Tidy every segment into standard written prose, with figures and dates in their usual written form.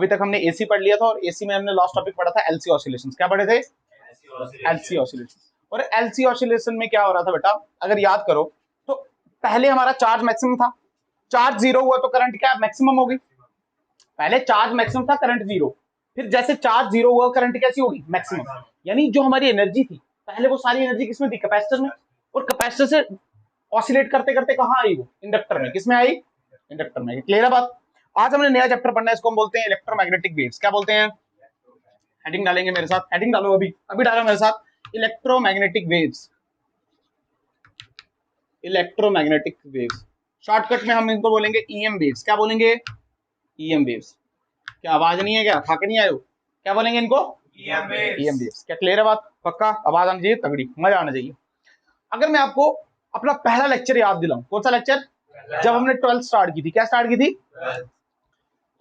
अभी तक हमने एसी पढ़ लिया था और एसी में हमने लास्ट टॉपिक पढ़ा था एलसी ऑसिलेशंस। क्या पढ़े थे? LC oscillation. और एलसी ऑसिलेशन में क्या हो रहा था बेटा, अगर याद करो तो पहले हमारा चार्ज मैक्सिमम था, चार्ज जीरो हुआ तो करंट क्या मैक्सिमम होगी। पहले चार्ज मैक्सिमम था, करंट जीरो, फिर जैसे चार्ज जीरो हुआ करंट कैसी होगी मैक्सिमम। यानी जो हमारी एनर्जी थी पहले वो सारी एनर्जी किसमें थी, कैपेसिटर में, और कैपेसिटर से ऑसिलेट करते करते कहां आई वो, इंडक्टर में। किसमें आई? इंडक्टर में। क्लियर है बात? आज हमने नया चैप्टर पढ़ना है, इसको हम बोलते हैं इलेक्ट्रोमैग्नेटिक वेव्स। क्या बोलते हैं? हेडिंग डालेंगे मेरे साथ, हेडिंग डालो, अभी अभी डालो मेरे साथ, electromagnetic waves. Electromagnetic waves shortcut में हम इनको बोलेंगे ईएम वेव्स। क्या बोलेंगे? EM waves. क्या आवाज नहीं है? क्या खा के नहीं आए हो? क्या बोलेंगे इनको? EM waves. क्या क्लियर है बात? पक्का आवाज आनी चाहिए, तगड़ी, मजा आना चाहिए। अगर मैं आपको अपना पहला लेक्चर याद दिलाऊं, कौन सा लेक्चर? जब हमने 12th स्टार्ट की थी। क्या स्टार्ट की थी?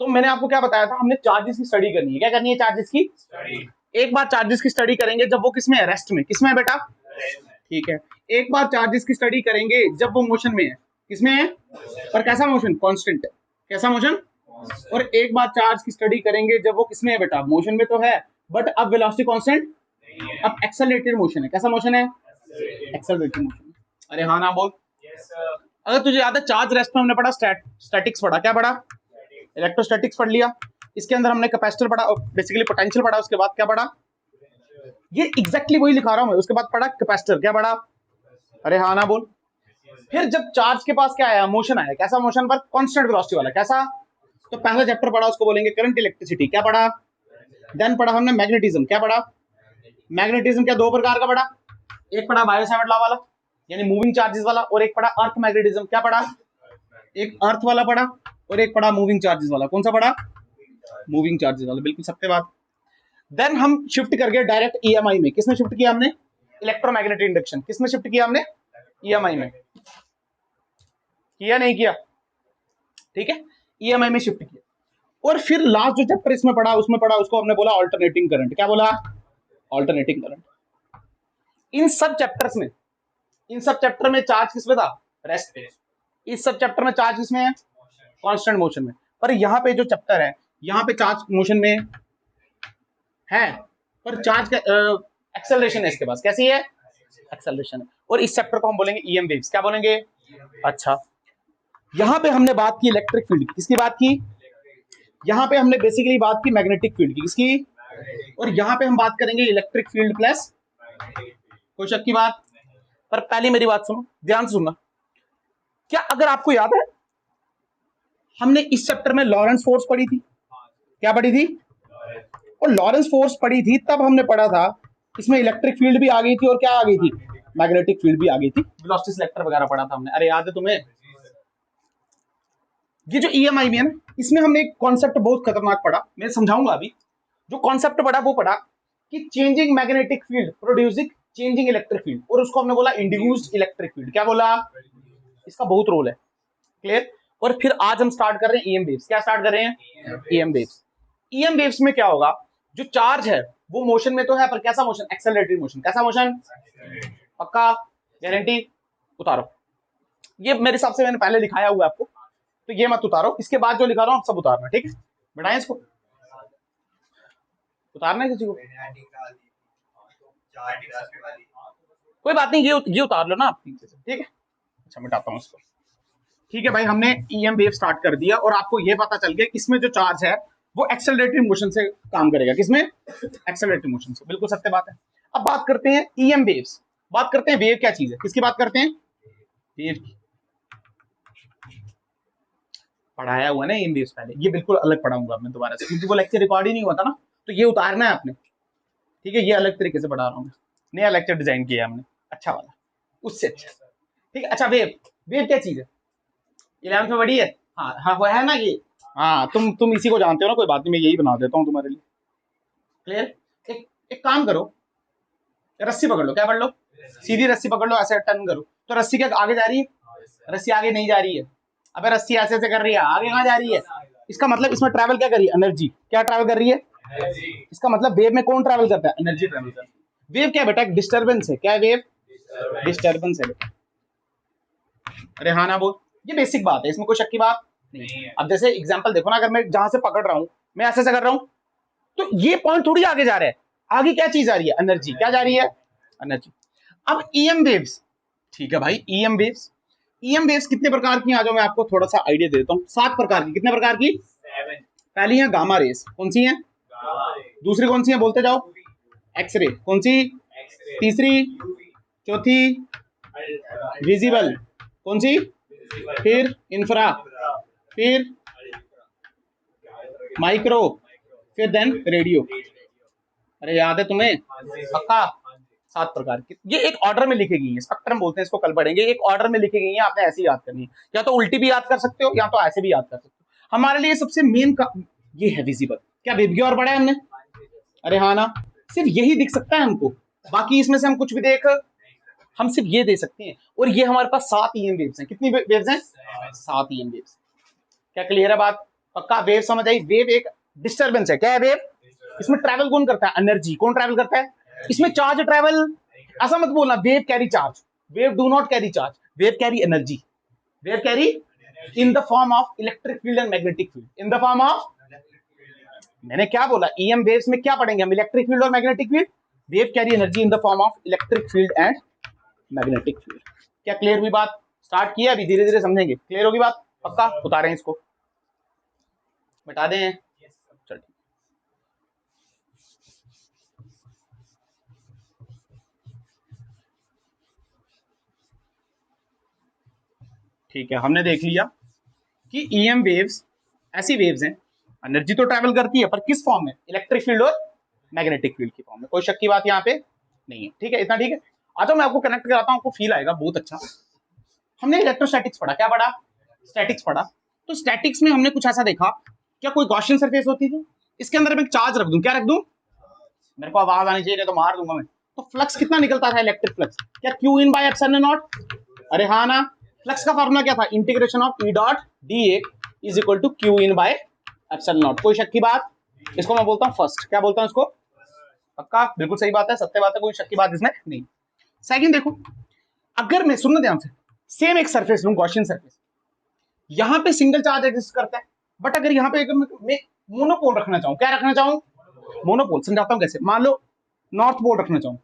तो मैंने आपको क्या बताया था, हमने चार्जेस की स्टडी करनी है। क्या करनी है? चार्जेस की स्टडी। एक बार चार्जेस की स्टडी करेंगे जब वो किसमें है, रेस्ट में। किसमें है बेटा? ठीक है। एक बार चार्जेस की स्टडी करेंगे जब वो मोशन में है। किसमें है? पर कैसा मोशन? कांस्टेंट है। कैसा मोशन? और एक बार चार्ज की स्टडी करेंगे जब वो किसमें है बेटा, मोशन में तो है, बट अब वेलोसिटी कांस्टेंट, अब एक्सेलरेटेड मोशन है। कैसा मोशन है? Accelerated motion. अरे हाँ ना बोल। अगर तुझे याद है चार्ज रेस्ट में हमने पढ़ा स्टैटिक्स पढ़ा। क्या पढ़ा? इलेक्ट्रोस्टैटिक्स पढ़ लिया। इसके अंदर हमने कैपेसिटर पढ़ा, बेसिकली पोटेंशियल पढ़ा। उसके बाद क्या पढ़ा? ये एग्जैक्टली वही लिखा रहा हूं मैं। उसके बाद पढ़ा कैपेसिटर। क्या पढ़ा? अरे हाँ ना बोल। फिर जब चार्ज के पास क्या आया, मोशन आया। कैसा मोशन? पर कांस्टेंट वेलोसिटी वाला। कैसा? तो पहला चैप्टर पढ़ा, उसको बोलेंगे करंट इलेक्ट्रिसिटी। क्या पढ़ा? देन पढ़ा हमने मैग्नेटिज्म। क्या पढ़ा? मैग्नेटिज्म क्या दो प्रकार का पढ़ा, एक पढ़ा बायो-सावर्ट लॉ वाला यानी मूविंग चार्जेस वाला, और एक पढ़ा अर्थ मैग्नेटिज्म। क्या पढ़ा? एक अर्थ वाला पढ़ा और एक पढ़ा मूविंग चार्जेस वाला। कौन सा पढ़ा? मूविंग चार्जेस वाला। बिल्कुल सत्य बात। देन हम शिफ्ट कर गए डायरेक्ट ईएमआई में। किसमें शिफ्ट किया हमने? Electromagnetic induction. किसमें शिफ्ट किया हमने? ईएमआई में। किया नहीं किया? ठीक है, ईएमआई में शिफ्ट किया। और फिर लास्ट जो चैप्टर इसमें पढ़ा, उसमें पढ़ा, उसको हमने बोला ऑल्टरनेटिंग करंट। क्या बोला? Alternating current. इन सब चैप्टर में चार्ज किसमें था? रेस्ट पे। इस सब चैप्टर में चार्ज किसमें है? कांस्टेंट मोशन में। पर यहाँ पे जो चैप्टर है, यहाँ पे चार्ज मोशन में है, पर चार्ज का एक्सेलरेशन है इसके पास। कैसी है? एक्सेलरेशन है। और इस चैप्टर को हम बोलेंगे ईएम वेव्स। क्या बोलेंगे? अच्छा, यहाँ पे हमने बात की इलेक्ट्रिक फील्ड की। किसकी बात की? यहाँ पे हमने बेसिकली बात की मैग्नेटिक फील्ड की। किसकी? और यहाँ पे हम बात करेंगे इलेक्ट्रिक फील्ड प्लस। कोई शक की बात? पर पहले मेरी बात सुनो, ध्यान से सुनना। क्या अगर आपको याद है हमने इस चैप्टर में लॉरेंस फोर्स पढ़ी थी? क्या पढ़ी थी? और लॉरेंस फोर्स पढ़ी थी तब हमने पढ़ा था इसमें इलेक्ट्रिक फील्ड भी आ गई थी और क्या आ गई थी, मैग्नेटिक फील्ड भी आ गई थी, वेलोसिटी सिलेक्टर वगैरह पढ़ा था हमने। अरे याद है तुम्हें? ये जो ईएमआई में है ना, इसमें हमने एक कॉन्सेप्ट बहुत खतरनाक पढ़ा, मैं समझाऊंगा अभी। जो कॉन्सेप्ट पढ़ा वो पढ़ा कि changing magnetic field producing changing electric field, और उसको हमने बोला इंड्यूस्ड इलेक्ट्रिक फील्ड। क्या बोला? इसका बहुत रोल है। क्लियर? और फिर आज हम स्टार्ट कर रहे हैं ईएम वेव्स। क्या स्टार्ट कर रहे हैं? EM waves. ईएम वेव्स में क्या होगा, जो चार्ज है वो मोशन में तो है, पर कैसा मोशन? Accelerated motion. कैसा मोशन? पक्का? गारंटी? उतारो। ये मेरे हिसाब से मैंने पहले दिखाया हुआ है आपको, तो ये मत उतारो। इसके बाद जो लिखा रहा हूं आप सब उतारना। ठीक है, बढ़ाएं इसको, उतारना है किसी को? कोई बात नहीं, ये उतार लो ना आप पीछे से। ठीक है, अच्छा मिटाता हूं इसको। ठीक है भाई, हमने ईएम वेव स्टार्ट कर दिया और आपको ये पता चल गया इसमें जो चार्ज है वो एक्सेलरेटेड मोशन से काम करेगा। किसमें? एक्सेलरेटेड मोशन से। बिल्कुल सत्य बात है। अब बात करते हैं ईएम वेव्स। बात करते हैं वेव क्या चीज है। किसकी बात करते हैं? वेव की। पढ़ाया हुआ ना ईएम वेव्स पहले, ये बिल्कुल अलग पढ़ाऊंगा मैं दोबारा से, क्योंकि वो लेक्चर रिकॉर्ड ही नहीं हुआ था ना, तो ये उतारना है आपने। ठीक है, ये अलग तरीके से पढ़ा रहा हूँ मैं, नया लेक्चर डिजाइन किया हमने, अच्छा वाला, उससे अच्छा। ठीक है, अच्छा वेव, वेव क्या चीज है? 11th में पढ़ी है? हाँ हाँ, वो है ना ये। हाँ, तुम इसी को जानते हो ना, कोई बात नहीं, मैं यही बना देता हूँ तुम्हारे लिए। क्लियर? एक काम करो, रस्सी पकड़ लो। क्या पकड़ लो? सीधी रस्सी पकड़ लो, ऐसे टर्न करो तो रस्सी क्या आगे जा रही है? रस्सी आगे नहीं जा रही है। अबे रस्सी ऐसे ऐसे कर रही है, आगे कहाँ जा रही है? इसका मतलब इसमें ट्रैवल क्या कर रही है? एनर्जी। क्या ट्रैवल कर रही है? इसका मतलब वेव में कौन ट्रैवल करता है? एनर्जी ट्रैवल करता है। वेव क्या बेटा? डिस्टर्बेंस है। क्या है वेव? डिस्टर्बेंस है बेटा। अरे हाँ ना बोल, ये बेसिक बात है, इसमें कोई शक की बात नहीं। अब जैसे एग्जांपल देखो ना, अगर मैं जहां से पकड़ रहा हूँ, मैं ऐसे ऐसे कर रहा हूं, तो ये पॉइंट थोड़ी आगे जा रहा है, आगे क्या चीज आ रही है, एनर्जी। क्या जा रही है, एनर्जी। अब ईएम वेव्स, ठीक है भाई, ईएम वेव्स, ईएम वेव्स कितने प्रकार की, आ जाओ मैं आपको थोड़ा सा आइडिया देता हूं। 7 प्रकार की। कितने प्रकार की, 7। पहली है गामा रेस, कौन सी है, दूसरी कौन सी है, बोलते जाओ, एक्सरे, कौन सी, तीसरी, चौथी, विजिबल, कौन सी, फिर इंफ्रा, फिर माइक्रो, फिर देन रेडियो। अरे याद है तुम्हें, पक्का। 7 प्रकार की, ये एक ऑर्डर में लिखी गई है, स्पेक्ट्रम बोलते हैं इसको, कल पढ़ेंगे। एक ऑर्डर में लिखी गई है, आपने ऐसे ही याद करनी है, या तो उल्टी भी याद कर सकते हो या तो ऐसे भी याद कर सकते हो। हमारे लिए सबसे मेन का ये है विजिबल। क्या बेबी और पढ़ा है हमने, अरे हाँ ना, सिर्फ यही दिख सकता है हमको, बाकी इसमें से हम कुछ भी देख, हम सिर्फ ये दे सकते हैं। और ये हमारे पास 7 ईएम वेव्स हैं। कितनी वेव्स हैं, 7 ईएम वेव्स। क्या क्लियर है बात, पक्का। वेव समझ आई, वेव एक डिस्टरबेंस है। क्या है वेव, इसमें ट्रैवल कौन करता है, एनर्जी। कौन ट्रैवल करता है, इसमें चार्ज ट्रैवल, ऐसा मत बोलना wave carry charge, wave do not carry charge, wave carry energy, wave carry in the form of electric field and magnetic field, in the form of, मैंने क्या बोला, ईएम वेव्स में क्या पढ़ेंगे हम, इलेक्ट्रिक फील्ड और magnetic field. Wave carry energy in the form of electric field and magnetic field. क्या clear हुई बात, स्टार्ट किया, अभी धीरे धीरे समझेंगे। क्लियर होगी बात, पक्का। उतारें इसको, बता दें, चल ठीक है। हमने देख लिया कि ईएम वेव्स ऐसी वेव्स हैं, एनर्जी तो ट्रैवल करती है, पर किस फॉर्म में, इलेक्ट्रिक फील्ड और मैग्नेटिक फील्ड की फॉर्म में। कोई शक की बात यहाँ पे नहीं है, ठीक है, इतना ठीक है। आता मैं आपको कनेक्ट कराता हूँ, आपको फील आएगा बहुत अच्छा। हमने इलेक्ट्रोस्टैटिक्स पढ़ा, क्या पढ़ा, स्टैटिक्स पढ़ा। तो स्टैटिक्स में हमने कुछ ऐसा देखा, क्या कोई गॉसियन सरफेस होती थी, इसके अंदर मैं एक चार्ज रख दूं, क्या रख दूं, मेरे को आवाज आनी चाहिए, नहीं तो मार दूंगा मैं। तो फ्लक्स कितना निकलता था, इलेक्ट्रिक फ्लक्स, क्या Q in by epsilon naught. अरे हाँ ना, फ्लक्स का फॉर्मूला क्या था, integration of E dot D A is equal to Q in by epsilon naught. कोई शक की बात, इसको मैं बोलता हूँ फर्स्ट। क्या बोलता हूँ इसको, पक्का, बिल्कुल सही बात है, सत्य बात है, कोई शक की बात इसमें नहीं। सेकंड देखो, अगर मैं, सुनना ध्यान से, सेम एक सरफेस लूं, गॉसियन सरफेस, यहां पे सिंगल चार्ज एग्जिस्ट करता है, बट अगर यहाँ पे मैं मोनोपोल रखना चाहूं, क्या रखना चाहूं, मोनोपोल। समझाता हूं कैसे। मान लो नॉर्थ पोल रखना चाहूं,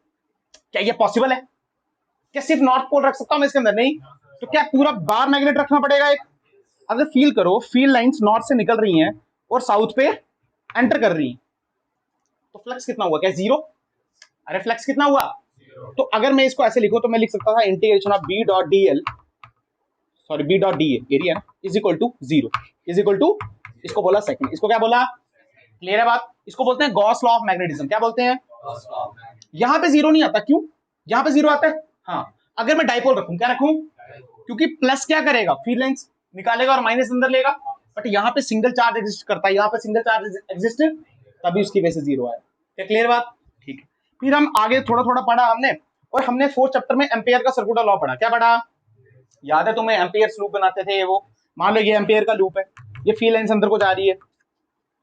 क्या ये पॉसिबल है, क्या सिर्फ नॉर्थ पोल रख सकता हूं मैं इसके अंदर, नहीं। तो क्या पूरा बार मैग्नेट रखना पड़ेगा एक। अगर फील करो, फील्ड लाइंस नॉर्थ से निकल रही हैं और साउथ पे एंटर कर रही हैं, तो फ्लक्स कितना हुआ, क्या जीरो। अरे फ्लक्स कितना हुआ, तो अगर मैं इसको ऐसे लिखूं तो मैं लिख सकता था integration of B dot D L, sorry B dot D area ना, is equal to zero, is equal to, इसको बोला सेकंड, इसको क्या बोला, क्लियर है बात। इसको बोलते हैं गॉस लॉ ऑफ मैग्नेटिज्म। क्या बोलते हैं, यहां पे जीरो नहीं आता, क्यों, यहां पे जीरो आता है, हाँ। अगर मैं डाइपोल रखूं, क्या रखूं, क्योंकि प्लस क्या करेगा, फील्ड लाइंस निकालेगा और माइनस अंदर लेगा, बट यहाँ पे सिंगल चार्ज एग्जिस्ट करता है, यहाँ पे सिंगल चार्ज एग्जिस्ट, तभी उसकी वजह से जीरो आया। क्या क्लियर बात, ठीक है। फिर हम आगे थोड़ा थोड़ा पढ़ा हमने, और हमने 4th चैप्टर में एम्पेयर का सर्कुलर लॉ पढ़ा। क्या पढ़ा, याद है तुम्हें, एम्पेयर लूप बनाते थे वो। मान लो ये एम्पेयर का लूप है, ये फील्ड लाइंस अंदर को जा रही है,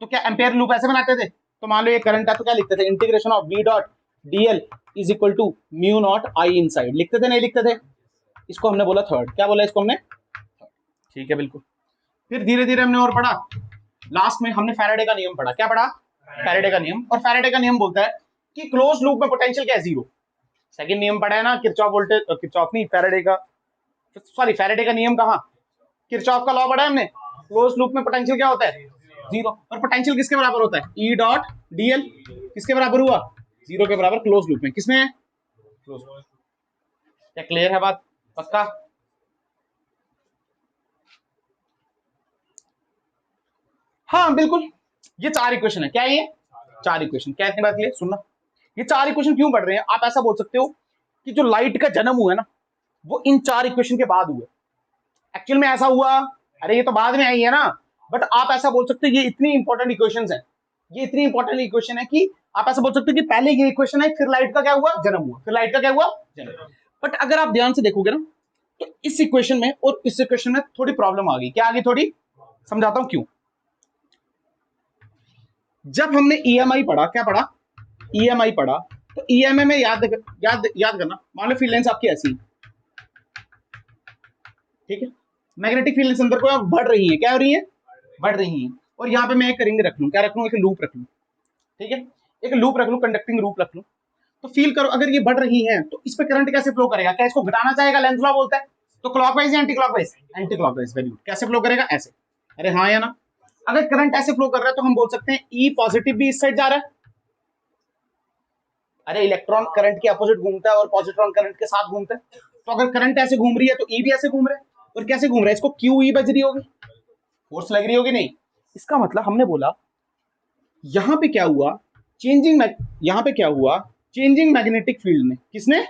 तो क्या एम्पेयर लूप ऐसे बनाते थे। तो मान लो ये करंट है, तो क्या लिखते थे, integration of B dot DL is equal to mu naught I inside, लिखते थे नहीं लिखते थे। इसको हमने बोला थर्ड, क्या बोला इसको हमने, ठीक है बिल्कुल। फिर धीरे धीरे हमने और पढ़ा, लास्ट में हमने फैराडे का नियम पढ़ा। क्या पढ़ा, फैराडे का नियम। और फैराडे का नियम बोलता है कि क्लोज लूप में पोटेंशियल क्या है, जीरो। सेकंड नियम पढ़ा है ना, किरचॉफ वोल्टेज, किरचॉफ नहीं, फैराडे का, सॉरी फैराडे का नियम कहाँ, किरचॉफ का लॉ पढ़ा है हमने। क्लोज लूप में पोटेंशियल क्या होता है, जीरो। और पोटेंशियल किसके बराबर होता है, ई डॉट डीएल, किसके बराबर हुआ, जीरो के बराबर, क्लोज लूप में, किसमें है, क्लोज। क्या क्लियर है बात, पक्का। हाँ बिल्कुल, ये 4 इक्वेशन है। क्या है ये, 4 इक्वेशन। क्या इतनी बात क्लियर, सुनना, ये 4 इक्वेशन क्यों पढ़ रहे हैं, आप ऐसा बोल सकते हो कि जो लाइट का जन्म हुआ है ना, वो इन 4 इक्वेशन के बाद हुआ। एक्चुअल में ऐसा हुआ, अरे ये तो बाद में आई है ना, बट आप ऐसा बोल सकते हो ये इतनी इंपॉर्टेंट इक्वेशंस हैं, ये इतनी इंपॉर्टेंट इक्वेशन है कि आप ऐसा बोल सकते हो कि पहले ये इक्वेशन है, फिर लाइट का क्या हुआ, जन्म हुआ, फिर लाइट का क्या हुआ, जन्म। बट अगर आप ध्यान से देखोगे ना, तो इस इक्वेशन में और इस इक्वेशन में थोड़ी प्रॉब्लम आ गई। क्या आ गई थोड़ी, समझाता हूं क्यों। जब हमने ईएमआई पढ़ा, क्या पढ़ा, ईएमआई पढ़ा, तो ईएमआई में याद करना, मान लो फील्ड लाइंस आपकी ऐसी, ठीक है, मैग्नेटिक फील्ड अंदर को बढ़ रही है, क्या हो रही है, बढ़ रही है। और यहाँ पे मैं एक रिंग रख लूँ, क्या रख लूँ, एक लूप रख लूँ, ठीक है, एक लूप रख लूँ, कंडक्टिंग लूप रख लूँ, तो फील करो अगर ये बढ़ रही है तो इस पे करंट कैसे फ्लो करेगा, क्या इसको घटाना चाहेगा, लेंज लॉ बोलता है, तो क्लॉकवाइज या anti clockwise, anti clockwise, very good, कैसे फ्लो करेगा, ऐसे, अरे हाँ या ना, अगर करंट ऐसे फ्लो कर रहा है तो हम बोल सकते हैं ई पॉजिटिव भी इस साइड जा रहा है, अरे इलेक्ट्रॉन करंट के अपोजिट घूमता है और पॉजिट्रॉन करंट के साथ घूमता है, तो अगर करंट ऐसे घूम रही है तो ई भी ऐसे घूम रहा है, और कैसे घूम रहा है, इसको क्यू ई बज रही होगी, फोर्स लग रही होगी नहीं, इसका मतलब हमने बोला यहां पे क्या हुआ, यहां पे क्या हुआ, चेंजिंग मैग्नेटिक फील्ड ने, किसने,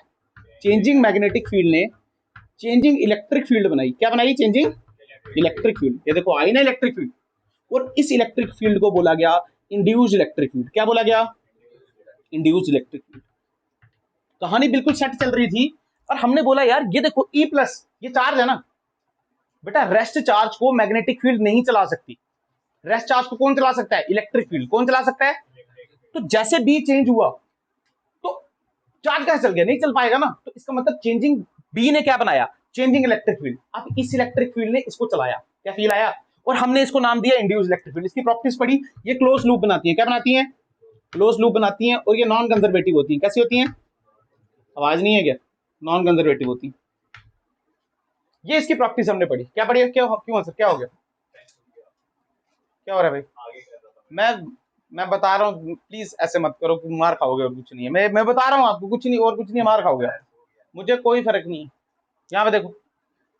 चेंजिंग मैग्नेटिक फील्ड ने चेंजिंग इलेक्ट्रिक फील्ड बनाई, क्या बनाई, चेंजिंग इलेक्ट्रिक फील्ड, ये देखो आई ना इलेक्ट्रिक फील्ड, और इस इलेक्ट्रिक फील्ड को बोला गया इंड्यूस्ड इलेक्ट्रिक फील्ड, क्या बोला गया, इंड्यूस्ड इलेक्ट्रिक फील्ड। कहानी बिल्कुल सेट चल रही थी, और हमने बोला यार ये देखो ई प्लस, ये चार्ज है ना बेटा, रेस्ट चार्ज को मैग्नेटिक फील्ड नहीं चला सकती, रेस्ट चार्ज को कौन चला सकता है, इलेक्ट्रिक फील्ड, कौन चला सकता है, तो जैसे बी चेंज हुआ तो चार्ज कैसे चल गया, नहीं चल पाएगा ना, तो इसका मतलब चेंजिंग बी ने क्या बनाया, चेंजिंग इलेक्ट्रिक फील्ड, अब इस इलेक्ट्रिक फील्ड ने इसको चलाया, क्या फील आया, और हमने इसको नाम दिया इंड्यूस्ड इलेक्ट्रिक फील्ड, इसकी प्रॉपर्टीज पढ़ी, ये क्लोज लूप बनाती है, क्या बनाती है, क्लोज लूप बनाती है, और ये नॉन कंजर्वेटिव होती है, कैसी होती है, आवाज नहीं है क्या, नॉन कंजर्वेटिव होती है, ये इसकी प्रॉपर्टीज हमने पढ़ी, क्या पढ़ी, क्यों आंसर क्या हो गया, क्या हो रहा है भाई, मैं बता रहा हूँ, प्लीज ऐसे मत करो, मार खाओगे, और कुछ नहीं है, मैं बता रहा हूँ आपको, कुछ नहीं और कुछ नहीं, मार खाओगे, मुझे कोई फर्क नहीं है, यहाँ पे देखो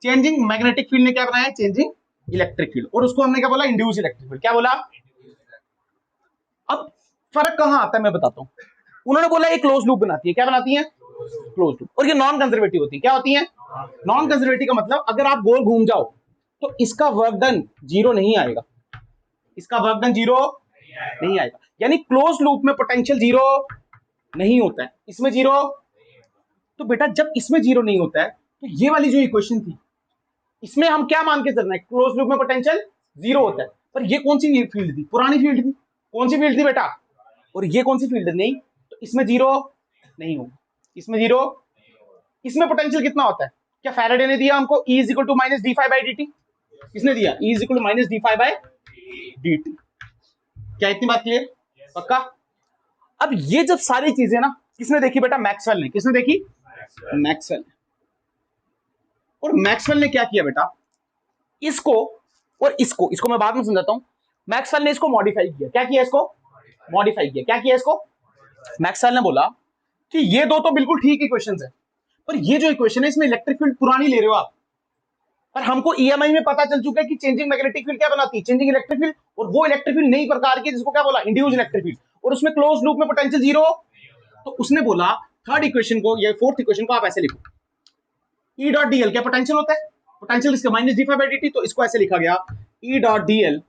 चेंजिंग मैग्नेटिक फील्ड ने क्या बनाया, चेंजिंग इलेक्ट्रिक फील्ड, और उसको हमने क्या बोला, इंड्यूस इलेक्ट्रिक फील्ड, क्या बोला, अब फर्क कहां आता है मैं बताता हूँ, उन्होंने बोला ये क्लोज लूप बनाती है, क्या बनाती है, क्लोज लूप, और ये नॉन कंजर्वेटिव होती है, क्या होती है, नॉन कंजर्वेटिव का मतलब अगर आप गोल घूम जाओ तो इसका वर्क डन जीरो नहीं आएगा, इसका वर्क डन जीरो नहीं आएगा, यानी क्लोज लूप में पोटेंशियल जीरो नहीं होता है, इसमें जीरो, तो बेटा जब इसमें जीरो नहीं होता है तो ये वाली जो इक्वेशन थी इसमें हम क्या मान के चलना है, क्लोज लूप में पोटेंशियल जीरो होता है, पर ये कौन सी फील्ड थी, पुरानी फील्ड थी, कौन सी फील्ड थी बेटा, और ये कौन सी फील्ड नहीं, तो इसमें जीरो नहीं होगा, इसमें जीरो, इसमें पोटेंशियल कितना होता है, क्या फैराडे ने दिया हमको E is equal to minus D five by D T, किसने दिया, E is equal to minus D five by D T, क्या इतनी बात क्लियर, पक्का, अब ये जब सारी चीजें ना किसने देखी बेटा, मैक्सवेल ने, किसने देखी, मैक्सवेल ने, और मैक्सवेल ने क्या किया बेटा, इसको और इसको मैं बाद में समझाता हूं, मैक्सवेल ने इसको मॉडिफाई किया, क्या किया, इसको मॉडिफाई किया, क्या किया इसको, मैक्सवेल ने बोला कि ये दो तो बिल्कुल ठीक इक्वेशंस है, पर ये जो इक्वेशन है इसमें इलेक्ट्रिक फील्ड पुरानी ले रहे हो आप, पर हमको ईएमआई में पता चल चुका है कि चेंजिंग मैग्नेटिक फील्ड क्या बनाती है, चेंजिंग इलेक्ट्रिक फील्ड, और वो इलेक्ट्रिक फील्ड नई प्रकार की जिसको क्या बोला, इंड्यूस्ड इलेक्ट्रिक फील्ड, और उसमें क्लोज लूप में पोटेंशियल जीरो, तो उसने बोला थर्ड इक्वेशन को या फोर्थ इक्वेशन को आप ऐसे लिखो, ई डॉट डीएल क्या पोटेंशियल होता है, पोटेंशियल इसका minus D five by D T, तो इसको ऐसे लिखा गया E dot DL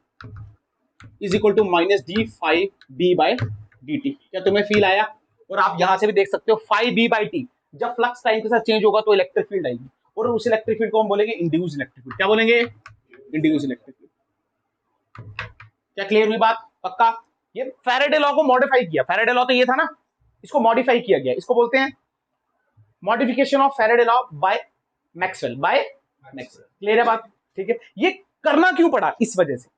is equal to minus D five B by D T, क्या तुम्हें फील आया, और आप यहां से भी देख सकते हो फाइव बी बाई टी, जब फ्लक्स टाइम के साथ चेंज होगा तो इलेक्ट्रिक फील्ड आएगी, और उस इलेक्ट्रिक फील्ड को हम बोलेंगे इंड्यूस इलेक्ट्रिक फील्ड, क्या बोलेंगे, इंड्यूस इलेक्ट्रिक फील्ड, क्या क्लियर हुई बात, पक्का, ये फैराडे लॉ को मॉडिफाई किया, फैराडे लॉ तो ये था ना, इसको मॉडिफाई किया गया, इसको बोलते हैं modification of Faraday law by Maxwell, clear है बात, ठीक है, ये करना क्यों पड़ा, इस वजह से,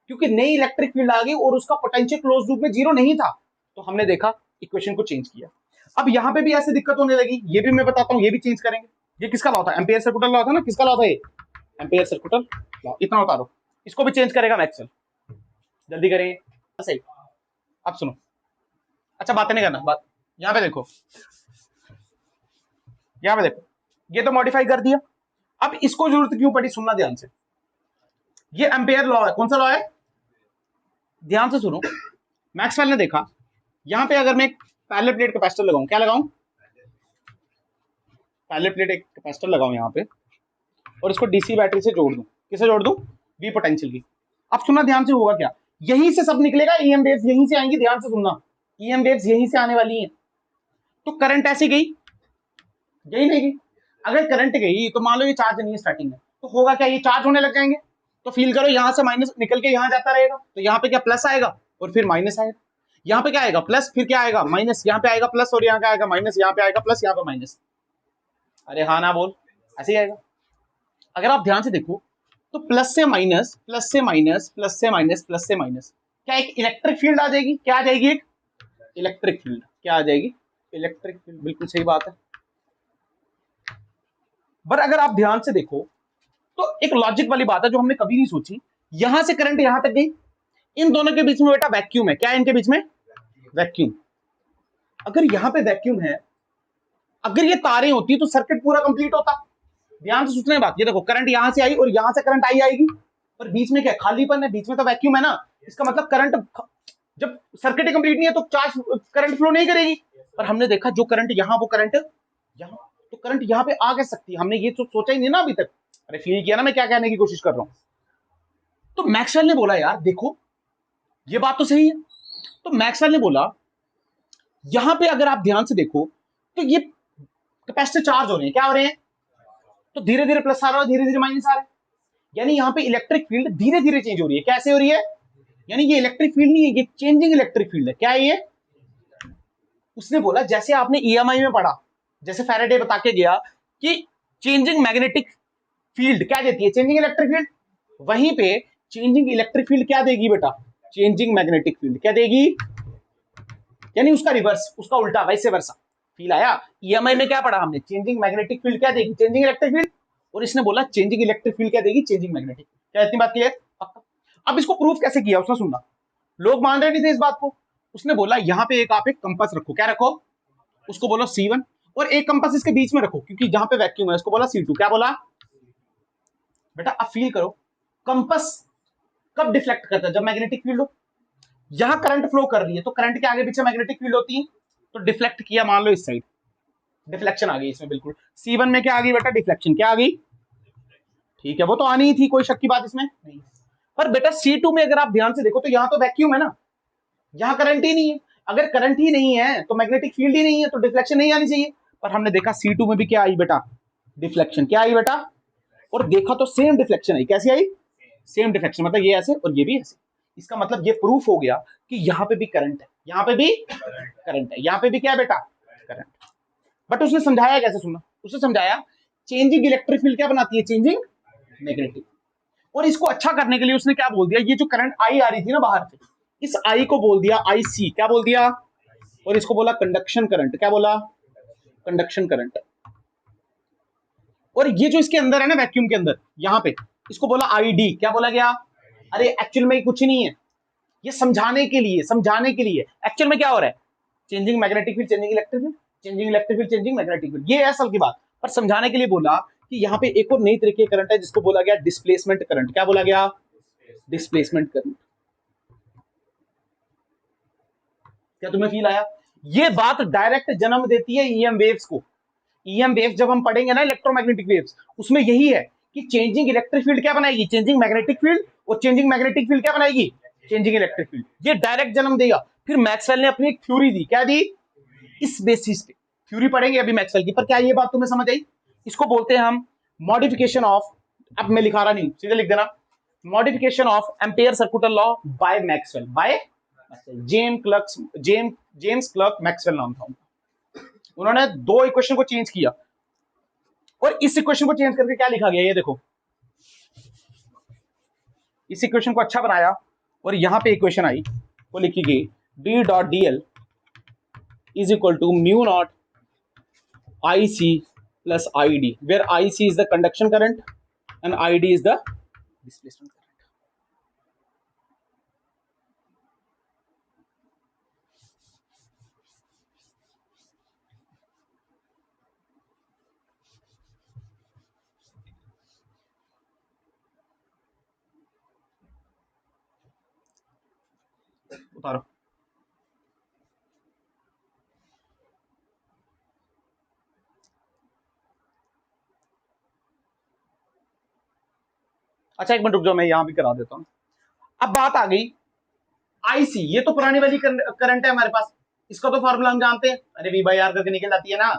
क्योंकि नई इलेक्ट्रिक फील्ड आ गई और उसका पोटेंशियल क्लोज लूप में जीरो नहीं था, तो हमने देखा इक्वेशन को चेंज किया, अब यहां पे भी ऐसे दिक्कत होने लगी, ये भी मैं बताता हूं, ये भी चेंज करेंगे, ये किसका लॉ था, एम्पियर सर्कुलर लॉ था ना, किसका लॉ था ये, एम्पियर सर्कुलर लॉ, इतना उतारो, इसको भी चेंज करेगा मैक्सवेल, जल्दी करें, सही, अब सुनो, अच्छा बातें नहीं करना, बात यहां पे देखो, यहां पे देखो, ये तो मॉडिफाई कर दिया, अब इसको जरूरत क्यों पड़ी, सुनना ध्यान से, ये एम्पियर लॉ है, कौन सा लॉ है, ध्यान से सुनो, मैक्सवेल ने देखा यहां पे अगर मैं एक पैरेलल प्लेट कैपेसिटर लगाऊं, क्या लगाऊं, पैरेलल प्लेट एक कैपेसिटर लगाऊं यहां पे, और इसको डीसी बैटरी से जोड़ दूं, किसे जोड़ दूं, वी पोटेंशियल की, अब सुनना ध्यान से, होगा क्या, यहीं से सब निकलेगा, ईएम वेव्स यहीं से आएंगी, ध्यान से सुनना, ईएम वेव्स यहीं से आने वाली हैं, तो करंट ऐसी गई, यही नहीं गई, अगर करंट गई तो मान लो ये चार्ज नहीं है स्टार्टिंग में, तो होगा क्या, ये चार्ज होने लग जाएंगे, तो फील करो यहां से माइनस निकल के यहां जाता रहेगा, तो यहाँ पे क्या प्लस आएगा और फिर माइनस आएगा, यहाँ पे क्या आएगा प्लस, फिर क्या आएगा माइनस, यहाँ पे आएगा प्लस और यहाँ क्या आएगा माइनस, यहाँ पे आएगा प्लस, यहाँ पे माइनस, अरे हाँ ना बोल, ऐसे ही आएगा, अगर आप ध्यान से देखो तो प्लस से माइनस, प्लस से माइनस, प्लस से माइनस, प्लस से माइनस, क्या एक इलेक्ट्रिक फील्ड आ जाएगी? क्या आ जाएगी? एक इलेक्ट्रिक फील्ड। क्या आ जाएगी? Electric field. बिल्कुल सही बात है। पर अगर आप ध्यान से देखो तो एक लॉजिक वाली बात है जो हमने कभी नहीं सोची। यहां से करंट यहां तक गई, इन दोनों के बीच में बेटा वैक्यूम है। क्या है इनके बीच में? वैक्यूम। अगर यहां पे वैक्यूम है, अगर ये तारें होती तो सर्किट पूरा कंप्लीट होता। ध्यान से सोचने बात, ये देखो करंट यहां से आई और यहां से करंट आएगी, पर बीच में क्या खालीपन है? बीच में तो वैक्यूम है ना। इसका मतलब करंट, जब सर्किट कंप्लीट नहीं है तो चार्ज करंट फ्लो नहीं करेगी। पर हमने देखा जो करंट यहां, वो करंट यहां, तो करंट यहां पे आ कैसे सकती है? हमने ये तो सोचा ही नहीं ना अभी तक। अरे फील किया ना मैं क्या कहने की कोशिश कर रहा हूं। तो मैक्सवेल ने बोला यार देखो ये बात तो सही है। तो मैक्सवेल ने बोला यहां पे अगर आप ध्यान से देखो तो ये कैपेसिटर चार्ज हो रहे हैं। क्या हो रहे हैं? तो धीरे धीरे प्लस आ रहा है, धीरे धीरे माइनस आ रहा है। यानी यहां पे इलेक्ट्रिक फील्ड धीरे धीरे चेंज हो रही है। कैसे हो रही है? यानी ये इलेक्ट्रिक फील्ड नहीं है, ये चेंजिंग इलेक्ट्रिक फील्ड है। क्या है ये? उसने बोला जैसे आपने ईएमआई में पढ़ा, जैसे फैराडे बता के गया कि चेंजिंग मैग्नेटिक फील्ड क्या देती है? Changing electric field. वहीं पे चेंजिंग इलेक्ट्रिक फील्ड क्या देगी बेटा? Changing magnetic field. क्या देगी? यानी उसका रिवर्स, उसका उल्टा, वैसे वर्सा। फील आया? ईएमआई में क्या पढ़ा हमने? चेंजिंग मैग्नेटिक फील्ड क्या देगी? Changing electric field. और इसने बोला चेंजिंग इलेक्ट्रिक फील्ड क्या देगी? Changing magnetic. क्या इतनी बात क्लियर? अब इसको प्रूफ कैसे किया उसने? सुनना, लोग मान रहे नहीं थे इस बात को। उसने बोला यहां पे एक आप एक कंपास रखो। क्या रखो? उसको बोलो C1, और एक कंपास इसके बीच में रखो क्योंकि जहां पे वैक्यूम है उसको बोला C2। क्या बोला बेटा? अब फील करो, कंपास कब डिफ्लेक्ट करता है? जब मैग्नेटिक फील्ड हो। यहां करंट फ्लो कर रही है तो करंट के आगे पीछे मैग्नेटिक फील्ड होती है, तो डिफ्लेक्ट किया मान लो इस साइड, डिफ्लेक्शन आ गई इसमें। बिल्कुल C1 में क्या आ गई बेटा? डिफ्लेक्शन। क्या आ गई? ठीक है, वो तो आनी ही थी, कोई शक की बात इसमें नहीं। पर बेटा C2 में अगर आप ध्यान से देखो तो यहां तो वैक्यूम है ना, यहां करंट ही नहीं है। अगर करंट ही नहीं है तो मैग्नेटिक फील्ड ही नहीं है, तो डिफ्लेक्शन नहीं आनी चाहिए। पर हमने देखा C2 में भी क्या आई बेटा? डिफ्लेक्शन। क्या आई बेटा? और देखा तो सेम डिफ्लेक्शन आई। कैसी आई? सेम डिफ्लेक्शन, मतलब ये ऐसे और ये भी ऐसे। इसका मतलब ये प्रूफ हो गया कि यहां पे भी करंट है, यहां पे भी करंट है, यहां पे भी क्या है बेटा? करंट। बट उसने समझाया कैसे? सुनना, उसने समझाया चेंजिंग इलेक्ट्रिक फील्ड क्या बनाती है? Changing magnetic. और इसको अच्छा करने के लिए उसने क्या बोल दिया? ये जो करंट आई आ रही थी ना बाहर से, इस आई को बोल दिया IC। क्या बोल दिया? और इसको बोला कंडक्शन करंट। क्या बोला? Conduction current. और ये जो इसके अंदर है ना, वैक्यूम के अंदर यहां पे, इसको बोला ID। क्या बोला गया? अरे एक्चुअल में कुछ नहीं है, ये समझाने के लिए, समझाने के लिए। एक्चुअल में क्या हो रहा है? Changing magnetic field, changing electric field, changing electric field, changing magnetic field, ये है असल की बात। पर समझाने के लिए बोला कि यहाँ पे एक और नई तरीके करंट है जिसको बोला गया डिस्प्लेसमेंट करंट। क्या बोला गया? Displacement current. क्या तुम्हें फील आया? ये बात डायरेक्ट जन्म देती है ईएम वेव्स को। ईएम वेव्स जब हम पढ़ेंगे ना, इलेक्ट्रोमैग्नेटिक वेव्स, उसमें यही है कि चेंजिंग इलेक्ट्रिक फील्ड क्या बनाएगी? Changing magnetic field. और चेंजिंग मैग्नेटिक फील्ड क्या बनाएगी? Changing electric field. ये डायरेक्ट जन्म देगा। फिर मैक्सवेल ने अपनी एक थ्योरी दी। क्या दी? इस बेसिस पे थ्योरी पढ़ेंगे अभी मैक्सवेल की। पर क्या ये बात तुम्हें समझ आई? इसको बोलते हैं हम मॉडिफिकेशन ऑफ, अब मैं लिखा रहा नहीं, सीधे लिख देना, modification of ampere circular law by Maxwell, by James clerk Maxwell नाम था उनका। उन्होंने दो इक्वेशन को चेंज किया, और इस इक्वेशन को चेंज करके क्या लिखा गया? ये देखो, इस इक्वेशन को अच्छा बनाया और यहां पे इक्वेशन आई, वो लिखी गई D.dl is equal to mu naught IC plus ID, where IC is the conduction current and ID is the displacement current. उतारो। अच्छा एक मिनट रुक जाओ, मैं यहां भी करा देता हूं। अब बात आ गई IC, ये तो पुरानी वाली करंट है हमारे पास, इसका तो फॉर्मूला हम जानते हैं, अरे V/R करके निकल जाती है ना।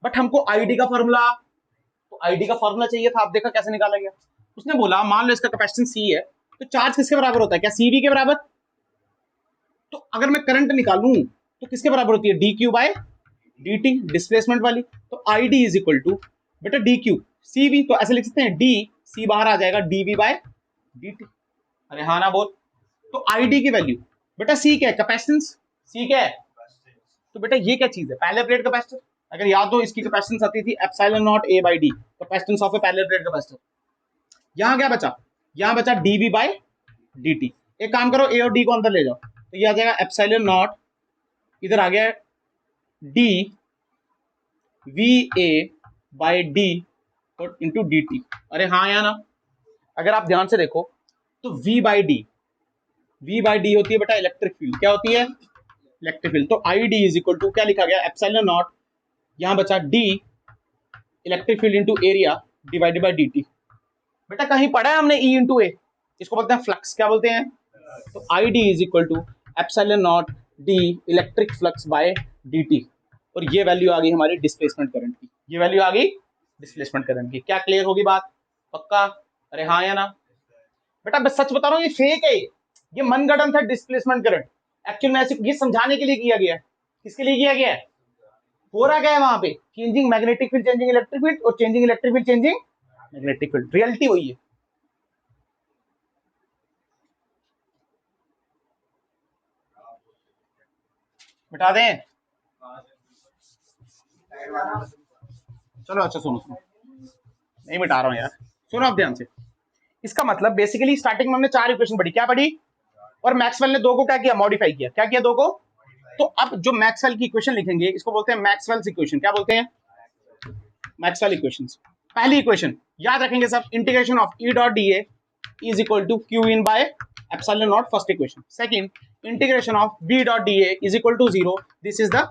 बट हमको ID का फॉर्मूला, तो ID का फॉर्मूला चाहिए था। आप देखा कैसे निकाला गया? उसने बोला मान लो इसका कैपेसिटेंस C है, तो चार्ज किसके बराबर होता है? क्या CV के बराबर? तो अगर मैं करंट निकालूं तो किसके बराबर होती है? dQ/dt, डिस्प्लेसमेंट वाली। तो ID इज इक्वल टू बेटा DQ CV, तो ऐसे लिख सकते हैं D सी बाहर आ जाएगा डीवी बाय dt। अरे हाँ ना बोल। तो आईडी की वैल्यू बेटा सी क्या है, कैपेसिटेंस। सी क्या है, तो बेटा ये क्या चीज है, पैरेलल प्लेट कैपेसिटर। अगर याद हो इसकी कैपेसिटेंस आती थी epsilon not a by D, capacitance of A parallel plate capacitor. यहाँ क्या बचा, यहाँ बचा डीवी बाय dt। एक काम करो, ए और डी को अंदर ले जाओ, तो ये आ जाएगा एप्सिलॉन नॉट, इधर आ गया D V A by D और इंटू डी टी। अरे हाँ या ना। अगर आप ध्यान से देखो तो v बाई डी होती है बेटा इलेक्ट्रिक फील्ड। क्या होती है, इलेक्ट्रिक फील्ड। तो I D is equal to क्या लिखा गया, एप्सिलॉन नॉट, यहां बचा D electric field into area divided by D T. बेटा कहीं पढ़ा है हमने ई इंटू ए, इसको बोलते हैं फ्लक्स। क्या बोलते हैं, तो I D is equal to epsilon naught D electric flux by D T. और ये वैल्यू आ गई हमारी डिस्प्लेसमेंट करंट की, ये वैल्यू आ गई डिस्प्लेसमेंट करंट की। क्या क्लियर होगी बात, पक्का। अरे हाँ या ना। बेटा मैं सच बता रहा हूँ ये फेक है, ये मनगढ़ंत है डिस्प्लेसमेंट करंट। एक्चुअल में ऐसे ये समझाने के लिए किया गया है। किसके लिए किया गया है, हो रहा क्या है वहां पे, changing magnetic field changing electric field, और changing electric field changing magnetic field. Reality वही है। बिठा दें, चलो अच्छा सुनो सुनो, नहीं मिटा रहा हूं यार, सुनो आप ध्यान से। इसका मतलब बेसिकली स्टार्टिंग में हमने 4 इक्वेशन पढ़ी, क्या पढ़ी, और मैक्सवेल ने 2 को क्या किया, मॉडिफाई किया। क्या किया, 2 को। तो अब जो मैक्सवेल की इक्वेशन लिखेंगे इसको बोलते हैं मैक्सवेल्स इक्वेशन। क्या बोलते हैं, मैक्सवेल इक्वेशंस। पहली इक्वेशन याद रखेंगे सब, integration of E dot D A is equal to Q in by epsilon naught, first equation. Second, integration of B dot D A is equal to 0, this is the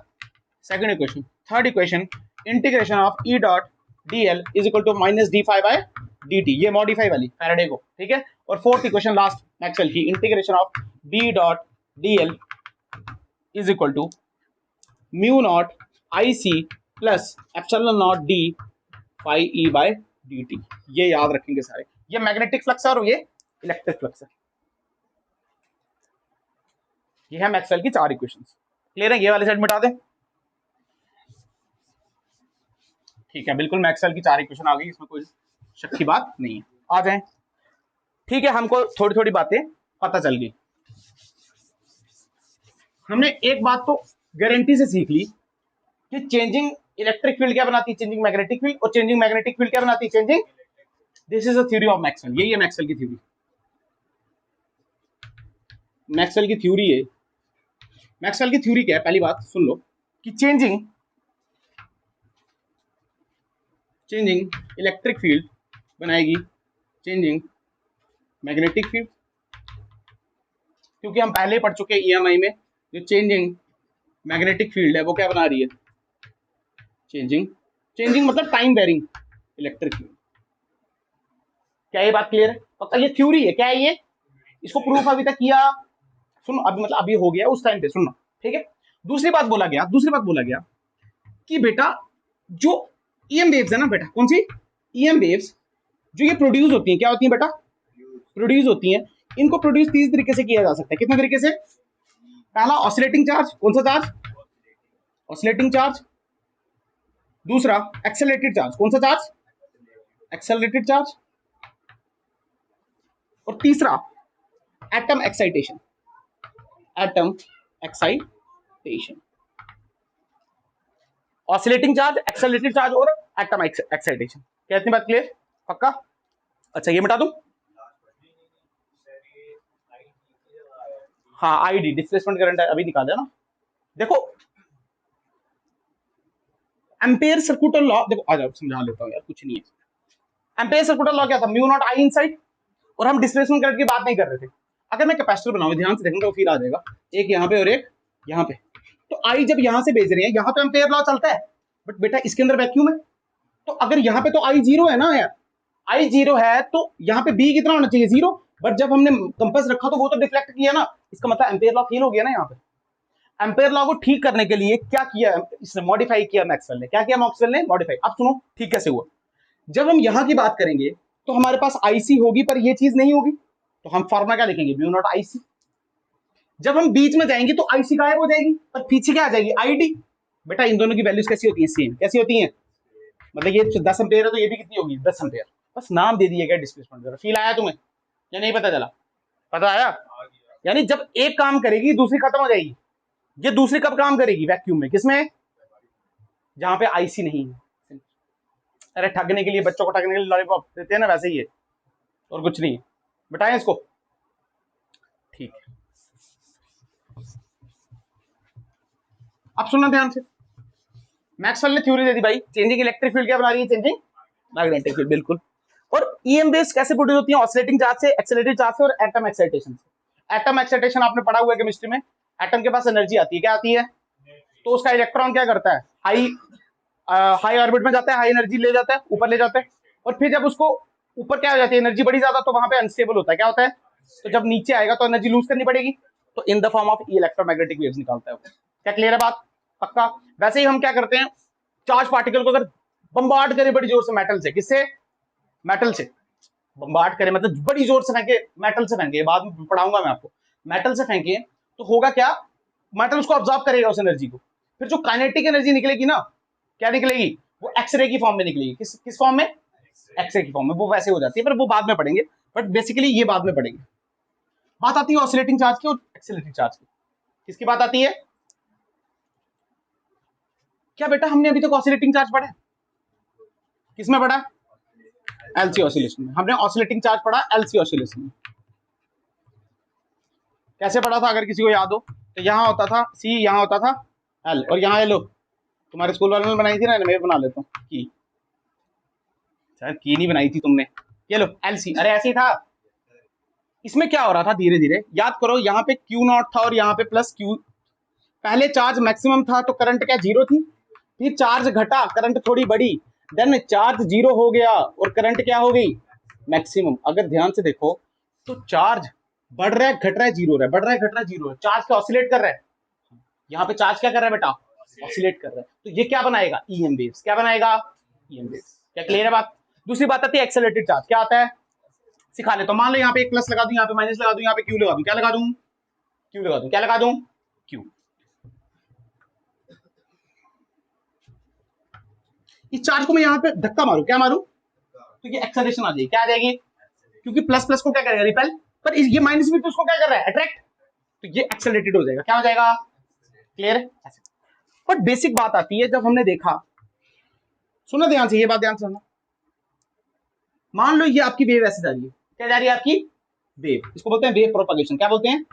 second equation. Third equation, integration of E dot D L is equal to minus D five by D T, ये modify वाली Faraday को, ठीक है। और fourth equation last Maxwell की, integration of B dot D L is equal to mu naught I C plus epsilon naught D phi E by D T. ये याद रखेंगे सारे, ये मैग्नेटिक फ्लक्स है और ये इलेक्ट्रिक फ्लक्स है। ये है मैक्सवेल की 4 इक्वेशंस। क्लियर है, ये वाले साइड मिटा दें, ठीक है। बिल्कुल मैक्सवेल की 4 इक्वेशन आ गई, इसमें कोई शक की बात नहीं है। आ जाएं, ठीक है। हमको थोड़ी थोड़ी बातें पता चल गई। हमने एक बात तो गारंटी से सीख ली कि चेंजिंग इलेक्ट्रिक फील्ड क्या बनाती है, चेंजिंग मैग्नेटिक फील्ड, और चेंजिंग मैग्नेटिक फील्ड क्या बनाती है, changing. This is the theory of Maxwell, यही है मैक्सवेल की थ्योरी। मैक्सवेल की थ्योरी है, मैक्सवेल की थ्योरी क्या है, पहली बात सुन लो कि चेंजिंग इलेक्ट्रिक फील्ड बनाएगी चेंजिंग मैग्नेटिक फील्ड। क्योंकि हम पहले पढ़ चुके हैं ईएमआई में, जो चेंजिंग मैग्नेटिक फील्ड है वो क्या बना रही है, चेंजिंग मतलब टाइम वेरिंग इलेक्ट्रिक फील्ड। क्या ये बात क्लियर है, पक्का। ये थ्योरी है, क्या है ये, इसको प्रूफ अभी तक किया, सुन अभी मतलब अभी हो गया, उस टाइम पे सुनना, ठीक है। दूसरी बात बोला गया कि बेटा जो ईएम वेव्स है ना बेटा, कौन सी ईएम वेव्स जो ये प्रोड्यूस होती हैं, क्या होती हैं बेटा, प्रोड्यूस होती हैं। इनको प्रोड्यूस 3 तरीके से किया जा सकता है। कितने तरीके से, पहला ऑसिलेटिंग चार्ज, कौन सा चार्ज, ऑसिलेटिंग चार्ज। दूसरा एक्सेलरेटेड चार्ज, कौन सा चार्ज, एक्सेलरेटेड चार्ज। और तीसरा atom excitation, oscillating charge, accelerated charge और एटम एक्साइटेशन। क्या इतनी बात क्लियर, पक्का। अच्छा ये मिटा दूं, हाँ आईडी डिस्प्लेसमेंट करंट अभी निकाला ना। देखो एम्पेयर सर्कुलर लॉ, देखो आ जाओ समझा लेता हूँ यार, कुछ नहीं है। एम्पेयर सर्कुलर लॉ क्या था, म्यू नॉट आई इनसाइड, और हम डिस्प्लेसमेंट करंट की बात नहीं कर रहे थे। अगर मैं कैपेसिटर बनाऊं, ध्यान से देखूंगा, तो फिर आ जाएगा एक यहाँ पे और एक यहाँ पे। तो आई जब यहां से भेज रहे हैं, यहां तो एम्पेयर लॉ चलता है, बट बेटा इसके अंदर वैक्यूम है। तो अगर यहाँ पे तो आई 0 है ना यार, आई 0 है तो यहाँ पे बी कितना होना चाहिए, 0। बट जब हमने कंपास रखा तो वो तो डिफ्लेक्ट किया ना, इसका मतलब एम्पेयर लॉ फेल हो गया ना। यहाँ पे एम्पेयर लॉ को ठीक करने के लिए क्या किया, इसने मॉडिफाई किया मैक्सवेल ने। क्या किया मैक्सवेल ने, मॉडिफाई। अब सुनो ठीक कैसे हुआ, जब हम यहाँ की बात करेंगे तो हमारे पास आईसी होगी, पर ये चीज नहीं होगी, तो हम फॉर्मूला क्या लिखेंगे, म्यू नॉट आईसी। जब हम बीच में जाएंगे तो आईसी गायब हो जाएगी, पर पीछे क्या आ जाएगी, आईडी। बेटा इन दोनों की वैल्यूज कैसी होती है, सेम। कैसी होती है, मतलब ये 10 एम्पेयर है तो ये भी कितनी होगी, 10 एम्पेयर। बस नाम दे दिया गया डिस्प्लेसमेंट। फील आया तुम्हें या नहीं पता चला? पता आया? यानी जब एक काम करेगी दूसरी खत्म हो जाएगी। ये दूसरी कब काम करेगी? वैक्यूम में। किसमें? जहां पे आईसी नहीं है। अरे ठगने के लिए, बच्चों को ठगने के लिए लॉलीपॉप देते हैं ना, वैसे ही है और कुछ नहीं। बताएं इसको। ठीक है, अब सुनना ध्यान से। मैक्सवेल ने थ्योरी दे दी भाई, चेंजिंग इलेक्ट्रिक फील्ड क्या बना रही है? Changing magnetic field. बिल्कुल। और ईएम वेव्स कैसे प्रोड्यूस होती हैं? ऑसिलेटिंग चार्ज से, एक्सेलरेटेड चार्ज से और एटम एक्साइटेशन से। एटम एक्साइटेशन आपने पढ़ा हुआ है केमिस्ट्री में। एटम के पास एनर्जी आती है, क्या आती है? तो उसका इलेक्ट्रॉन क्या करता है? हाई ऑर्बिट में जाता है, हाई एनर्जी ले जाता है, ऊपर ले जाता है। और फिर जब उसको ऊपर क्या हो जाती है, एनर्जी बड़ी ज्यादा, तो वहां पे अनस्टेबल होता है। क्या होता है? तो जब नीचे आएगा तो एनर्जी लूज करनी पड़ेगी, तो in the form of electromagnetic waves निकालता है। क्या क्लियर है बात? पक्का? वैसे ही हम क्या करते हैं, चार्ज पार्टिकल को अगर बम्बार्ड करें बड़ी जोर से मेटल से, किससे? मेटल से। बम्बार्ड करें मतलब बड़ी जोर से फेंके, मेटल से फेंके, बाद में पढ़ाऊंगा मैं आपको। मेटल से फेंके तो होगा क्या? मेटल उसको ऑब्जॉर्व करेगा उस एनर्जी को। फिर जो काइनेटिक एनर्जी निकलेगी ना, क्या निकलेगी? वो एक्सरे की फॉर्म में निकलेगी। किस फॉर्म में? एक्सरे की फॉर्म में। वो वैसे हो जाती है, पर वो बाद में पढ़ेंगे। बट बेसिकली ये बाद में पढ़ेंगे। बात आती है ऑसिलेटिंग चार्ज की और एक्सेलरेटिंग चार्ज की। किसकी बात आती है? क्या बेटा हमने अभी तक ऑसिलेटिंग चार्ज पढ़ा है? किसमें पढ़ा? एलसी ऑसिलेशन में। हमने ऑसिलेटिंग चार्ज पढ़ा एलसी ऑसिलेशन में। कैसे पढ़ा था अगर किसी को याद हो तो? यहाँ होता था सी, यहाँ होता था एल, और यहाँ लो तुम्हारे स्कूल वालों ने बनाई थी ना, मैं बना लेता हूँ की। शायद की नहीं बनाई थी तुमने। ये लो एलसी। अरे ऐसे ही था। इसमें क्या हो रहा था? धीरे धीरे याद करो, यहाँ पे क्यू नॉट था और यहाँ पे प्लस क्यू। पहले चार्ज मैक्सिमम था तो करंट क्या? जीरो थी। फिर चार्ज घटा, करंट थोड़ी बढ़ी, देन चार्ज जीरो हो गया और करंट क्या हो गई? मैक्सिमम। अगर ध्यान से देखो तो चार्ज बढ़ रहा है, घट रहा है, जीरो रहा है, बढ़ रहा है, घट रहा है, जीरो है। चार्ज क्या ऑसिलेट कर रहा है? यहाँ पे चार्ज क्या कर रहा है बेटा? ऑसिलेट कर रहा है। तो ये क्या बनाएगा? EM waves. क्या बनाएगा? EM waves. क्या क्लियर है बात? दूसरी बात आती है एक्सेलरेटेड चार्ज। क्या आता है? सिखा ले। तो मान लो यहाँ पे एक प्लस लगा दूं, यहाँ पे माइनस लगा दूं, यहाँ पे क्यू लगा दूं। क्या लगा दूं? क्यू लगा दूं। क्या लगा दूं? क्यू। इस चार्ज को मैं यहाँ पे धक्का मारूं, क्या मारूं? तो ये एक्सेलरेशन आ जाएगी। क्या आ जाएगी? क्योंकि प्लस प्लस को क्या करेगा? रिपेल। पर ये माइनस भी तो उसको क्या कर रहा है? अट्रैक्ट। तो ये एक्सेलरेटेड हो जाएगा। क्या हो जाएगा? क्लियर है? पर बेसिक बात आती है, जब हमने देखा, सुनो ध्यान से, ये बात ध्यान से सुनना। मान लो ये आपकी वेव ऐसे जा रही है। क्या जा रही है आपकी? वेव। इसको बोलते हैं वेव प्रोपगेशन। क्या बोलते हैं?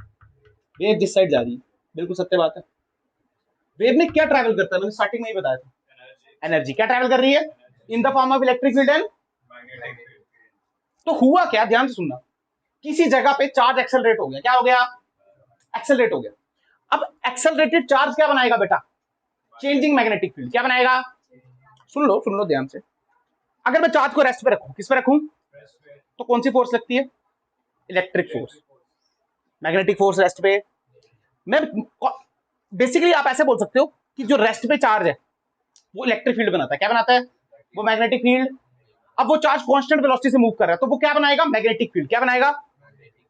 वेव जिस साइड जा रही है। बिल्कुल सत्य बात है। वेव में क्या ट्रैवल करता है? मैंने स्टार्टिंग में ही बताया था। एनर्जी। क्या ट्रैवल कर रही है? In the form of electric field and. तो हुआ क्या? ध्यान से सुनना। किसी जगह पे चार्ज एक्सेलरेट हो गया। क्या हो गया? एक्सेलरेट हो गया। अब एक्सेलरेटेड चार्ज क्या बनाएगा बेटा? Changing magnetic field. क्या बनाएगा? सुन लो ध्यान से। अगर मैं चार्ज को रेस्ट पे रखूं, किस पे रखूं? तो कौन सी फोर्स लगती है? Electric force. Magnetic force rest पे। मैं बेसिकली आप ऐसे बोल सकते हो कि जो रेस्ट पे चार्ज है वो इलेक्ट्रिक फील्ड बनाता है। क्या बनाता है? वो मैग्नेटिक फील्ड। अब वो चार्ज कांस्टेंट वेलोसिटी से मूव कर रहा है तो वो क्या बनाएगा? Magnetic field. क्या बनाएगा?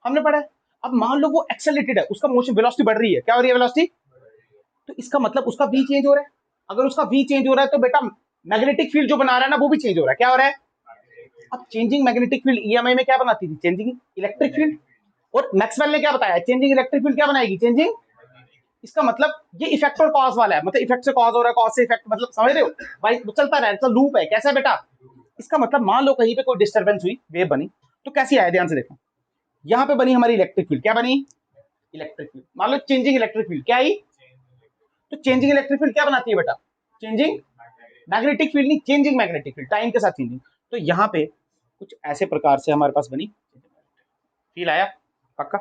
हमने पढ़ा है। अब मान लो वो एक्सेलरेटेड है, उसका मोशन वेलोसिटी बढ़ रही है। क्या हो रही है? वेलोसिटी। तो इसका मतलब उसका वी चेंज हो रहा है। अगर उसका वी चेंज हो रहा है तो बेटा मैग्नेटिक फील्ड जो बना रहा है ना वो भी चेंज हो रहा है। क्या हो रहा है? अब चेंजिंग मैग्नेटिक फील्ड ईएमआई में क्या बनाती थी? Changing electric field. और मैक्सवेल ने क्या बताया? चेंजिंग इलेक्ट्रिक फील्ड क्या बनाएगी? चेंजिंग। इसका मतलब ये इफेक्ट और कॉज वाला है, मतलब इफेक्ट से कॉज हो रहा है, कॉज से इफेक्ट, मतलब समझ रहे हो भाई? चलता रहता है, लूप है। कैसा है बेटा? इसका मतलब मान लो कहीं पे कोई डिस्टर्बेंस हुई, वेव बनी, तो कैसी आया? ध्यान से देखो। यहाँ पे बनी हमारी इलेक्ट्रिक फील्ड। क्या बनी? Electric field. मान लो चेंजिंग इलेक्ट्रिक फील्ड क्या आई? तो चेंजिंग इलेक्ट्रिक फील्ड क्या बनाती है बेटा? चेंजिंग मैग्नेटिक फील्ड नहीं, चेंजिंग मैग्नेटिक फील्ड, टाइम के साथ चेंजिंग। तो यहाँ पे कुछ ऐसे प्रकार से हमारे पास बनी। फील आया? पक्का?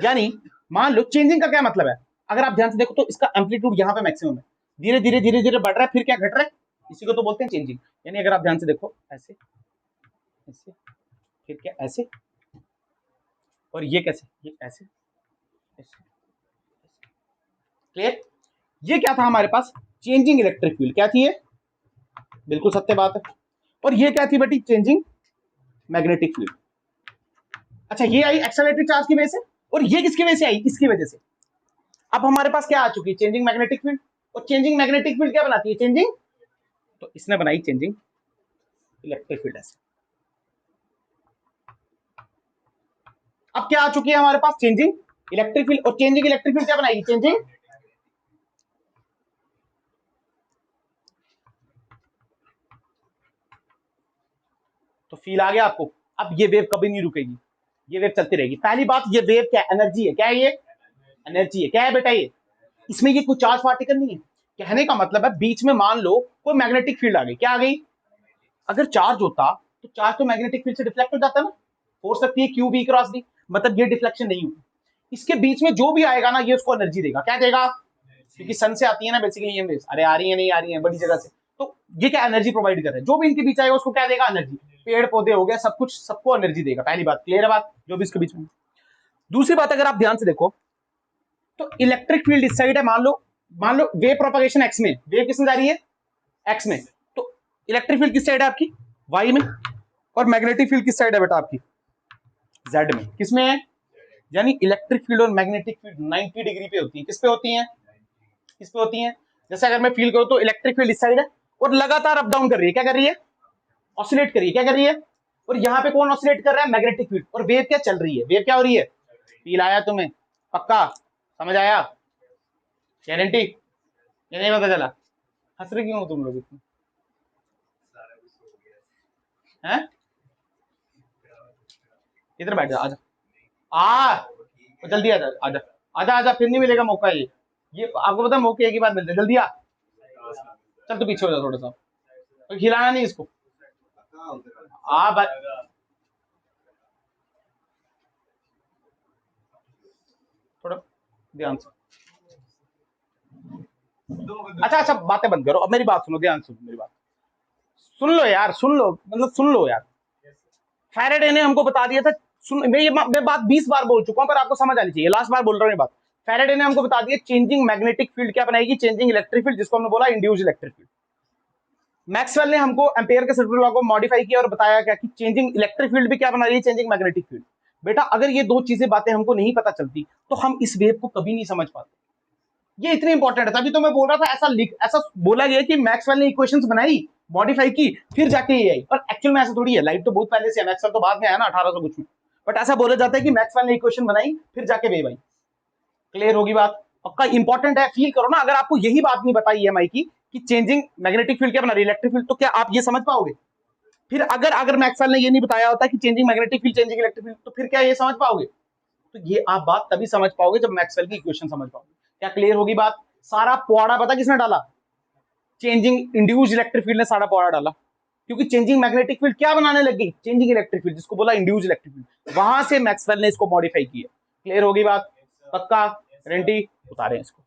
यानी मान लो चेंजिंग का क्या मतलब है? अगर आप ध्यान से देखो तो इसका एम्पलीट्यूड यहाँ पे मैक्सिमम है, धीरे धीरे धीरे धीरे बढ़ रहा है, फिर क्या घट रहा है? इसी को तो बोलते हैं चेंजिंग। यानी अगर आप ध्यान से देखो, ऐसे ऐसे, फिर क्या ऐसे, और ये कैसे? ये ऐसे ऐसे। क्लियर? ये क्या था हमारे पास? Changing electric field. क्या थी ये? बिल्कुल सत्य बात है। और ये क्या थी बेटी? Changing magnetic field. अच्छा, ये आई एक्सेलरेटेड चार्ज की वजह से, और ये किसकी वजह से आई? इसकी वजह से। अब हमारे पास क्या आ चुकी है? Changing magnetic field. और चेंजिंग मैग्नेटिक फील्ड क्या बनाती है? चेंजिंग। तो इसने बनाई चेंजिंग इलेक्ट्रिक फील्ड। ऐसे अब क्या आ चुकी है हमारे पास, चेंजिंग इलेक्ट्रिक फील्ड, और चेंजिंग इलेक्ट्रिक फील्ड क्या बनाएगी, चेंजिंग, तो फील आ गया आपको। अब ये वेव कभी नहीं रुकेगी, ये वेव चलती रहेगी। पहली बात, ये वेव क्या एनर्जी है, क्या है ये एनर्जी है, क्या है बेटा ये, इसमें ये कोई चार्ज पार्टिकल नहीं है। कहने का मतलब है बीच में मान लो कोई मैग्नेटिक फील्ड आ गई, क्या आ गई, अगर चार्ज होता तो चार्ज तो मैग्नेटिक फील्ड से डिफ्लेक्ट हो जाता ना, फोर्स लगती है क्यू बी क्रॉस बी, मतलब ये डिफ्लेक्शन नहीं हुई। इसके बीच में जो भी आएगा ना ये उसको एनर्जी देगा, क्या देगा, क्योंकि सन से आती है ना बेसिकली ये वेव्स, अरे आ रही है नहीं आ रही है बड़ी जगह से, तो ये क्या एनर्जी प्रोवाइड कर रहे हैं, जो भी इनके बीच आएगा उसको क्या देगा, एनर्जी। पेड़ पौधे हो गए सब कुछ, सबको एनर्जी देगा, पहली बात क्लियर है बात, जो भी इसके बीच में। दूसरी बात अगर आप ध्यान से देखो तो इलेक्ट्रिक फील्ड इस साइड है, मान लो वेव प्रोपगेशन एक्स में, वेव किस में जा रही है, एक्स में, तो इलेक्ट्रिक फील्ड किस साइड है आपकी, वाई में, और मैग्नेटिक फील्ड किस साइड है बेटा आपकी, जेड में, किसमें है, यानी इलेक्ट्रिक फील्ड और मैग्नेटिक फील्ड 90 डिग्री पे होती है, किस पे होती है, किस पे होती है, जैसे अगर मैं फील करूं तो इलेक्ट्रिक फील्ड इस साइड है और लगातार अप डाउन कर रही है, क्या कर रही है, ऑसिलेट कर रही है, क्या कर रही है, और यहाँ पे कौन ऑसिलेट कर रहा है, मैग्नेटिक फील्ड, और वेव क्या चल रही है, वेव क्या हो रही है, फील आया तुम्हें, पक्का समझ आया, गारंटी, ये नहीं पता चला, हंस रहे क्यों हो तुम लोग इतने हैं, इधर बैठ जा, आजा जल्दी आजा, आजा आजा आजा, फिर नहीं मिलेगा मौका ये आपको पता है मौके एक ही बार मिलते, जल्दी आ, चल तो पीछे हो जा थोड़ा सा, तो खिलाना नहीं इसको, आ थोड़ा ध्यान से, अच्छा अच्छा बातें बंद करो, अब मेरी बात सुनो, ध्यान सुनो मेरी बात, सुन लो यार, सुन लो, मतलब सुन लो यार, फैराडे ने हमको बता दिया था, सुन मैं बात 20 बार बोल चुका हूं पर आपको समझ आनी चाहिए, लास्ट बार बोल रहा हूं ये बात, फैराडे ने हमको बता दिया चेंजिंग मैग्नेटिक फील्ड क्या बनाएगी, चेंजिंग इलेक्ट्रिक फील्ड, जिसको हमने बोला इंड्यूस्ड इलेक्ट्रिक फील्ड। मैक्सवेल ने हमको एम्पेयर के सेकेंड लॉ को मॉडिफाई किया और बताया क्या कि चेंजिंग इलेक्ट्रिक फील्ड भी क्या बना रही है, चेंजिंग मैग्नेटिक फील्ड। बेटा अगर ये दो चीजें बातें हमको नहीं पता चलती तो हम इस वेव को कभी नहीं समझ पाते, ये इतनी इंपॉर्टेंट है, तभी तो मैं बोल रहा था ऐसा बोला गया कि मैक्सवेल ने इक्वेशंस बनाई, मॉडिफाई की, फिर जाके ये आई, पर एक्चुअल में ऐसा थोड़ी है, लाइट तो बहुत पहले से है, मैक्सवेल तो बाद में आया ना 1800 कुछ में, बट ऐसा बोला जाता है कि मैक्सवेल ने इक्वेशन बनाई फिर जाके वेव आई। क्लियर होगी बात, पक्का इंपॉर्टेंट है, फील करो ना, अगर आपको यही बात नहीं बताई ईएमआई की कि चेंजिंग मैग्नेटिक फील्ड क्या बना रही है, इलेक्ट्रिक फील्ड, तो क्या आप ये समझ पाओगे, फिर अगर अगर मैक्सवेल ने ये नहीं बताया होता कि changing magnetic field changing electric field, तो फिर क्या ये समझ पाओगे, तो ये आप बात तभी समझ पाओगे जब मैक्सवेल की इक्वेशन समझ पाओगे। क्या क्लियर होगी बात, सारा पौड़ा पता किसने डाला, चेंजिंग इंड्यूस्ड इलेक्ट्रिक फील्ड ने सारा पौड़ा डाला, क्योंकि चेंजिंग मैग्नेटिक फील्ड क्या बनाने लगी, चेंजिंग इलेक्ट्रिक फील्ड, जिसको बोला इंड्यूस्ड इलेक्ट्रिक फील्ड, वहां से मैक्सवेल ने इसको मॉडिफाई किया। क्लियर होगी बात, पक्का गारंटी, उतारे इसको,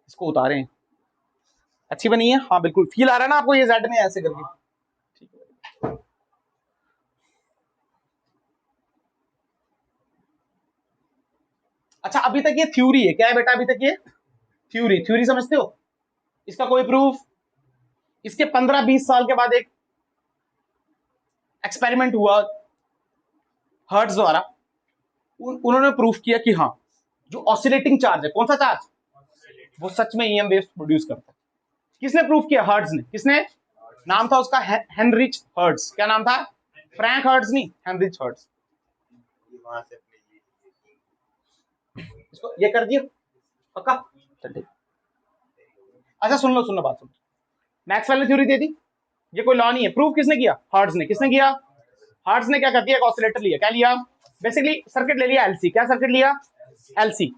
इसको उतारे, अच्छी बनी है, हाँ बिल्कुल, फील आ रहा है ना आपको ये जेड में ऐसे करके, ठीक है। अच्छा अभी तक ये थ्योरी है, क्या है बेटा, अभी तक ये थ्योरी, थ्योरी समझते हो, इसका कोई प्रूफ, इसके 15-20 साल के बाद एक एक्सपेरिमेंट हुआ हर्ट्ज द्वारा, उन्होंने प्रूफ किया कि हाँ जो ऑसिलेटिंग चार्ज है, कौन सा चार्ज, वो सच में ईएम वेव्स प्रोड्यूस करता है। किसने प्रूफ किया, हर्ट्ज ने, किसने, नाम था उसका हेनरिच हर्ट्ज, क्या नाम था, फ्रैंक हर्ट्ज नहीं, हेनरिच हर्ट्ज, इसको ये कर दिया पक्का, चल ठीक। अच्छा सुन लो बात सुन, मैक्सवेल ने थ्योरी दे दी, ये कोई लॉ नहीं है, प्रूफ किसने किया, हर्ट्ज ने, किसने किया, हर्ट्ज ने क्या कर दिया, एक ऑसिलेटर लिया, क्या लिया, बेसिकली सर्किट ले लिया एलसी, क्या सर्किट लिया, एलसी,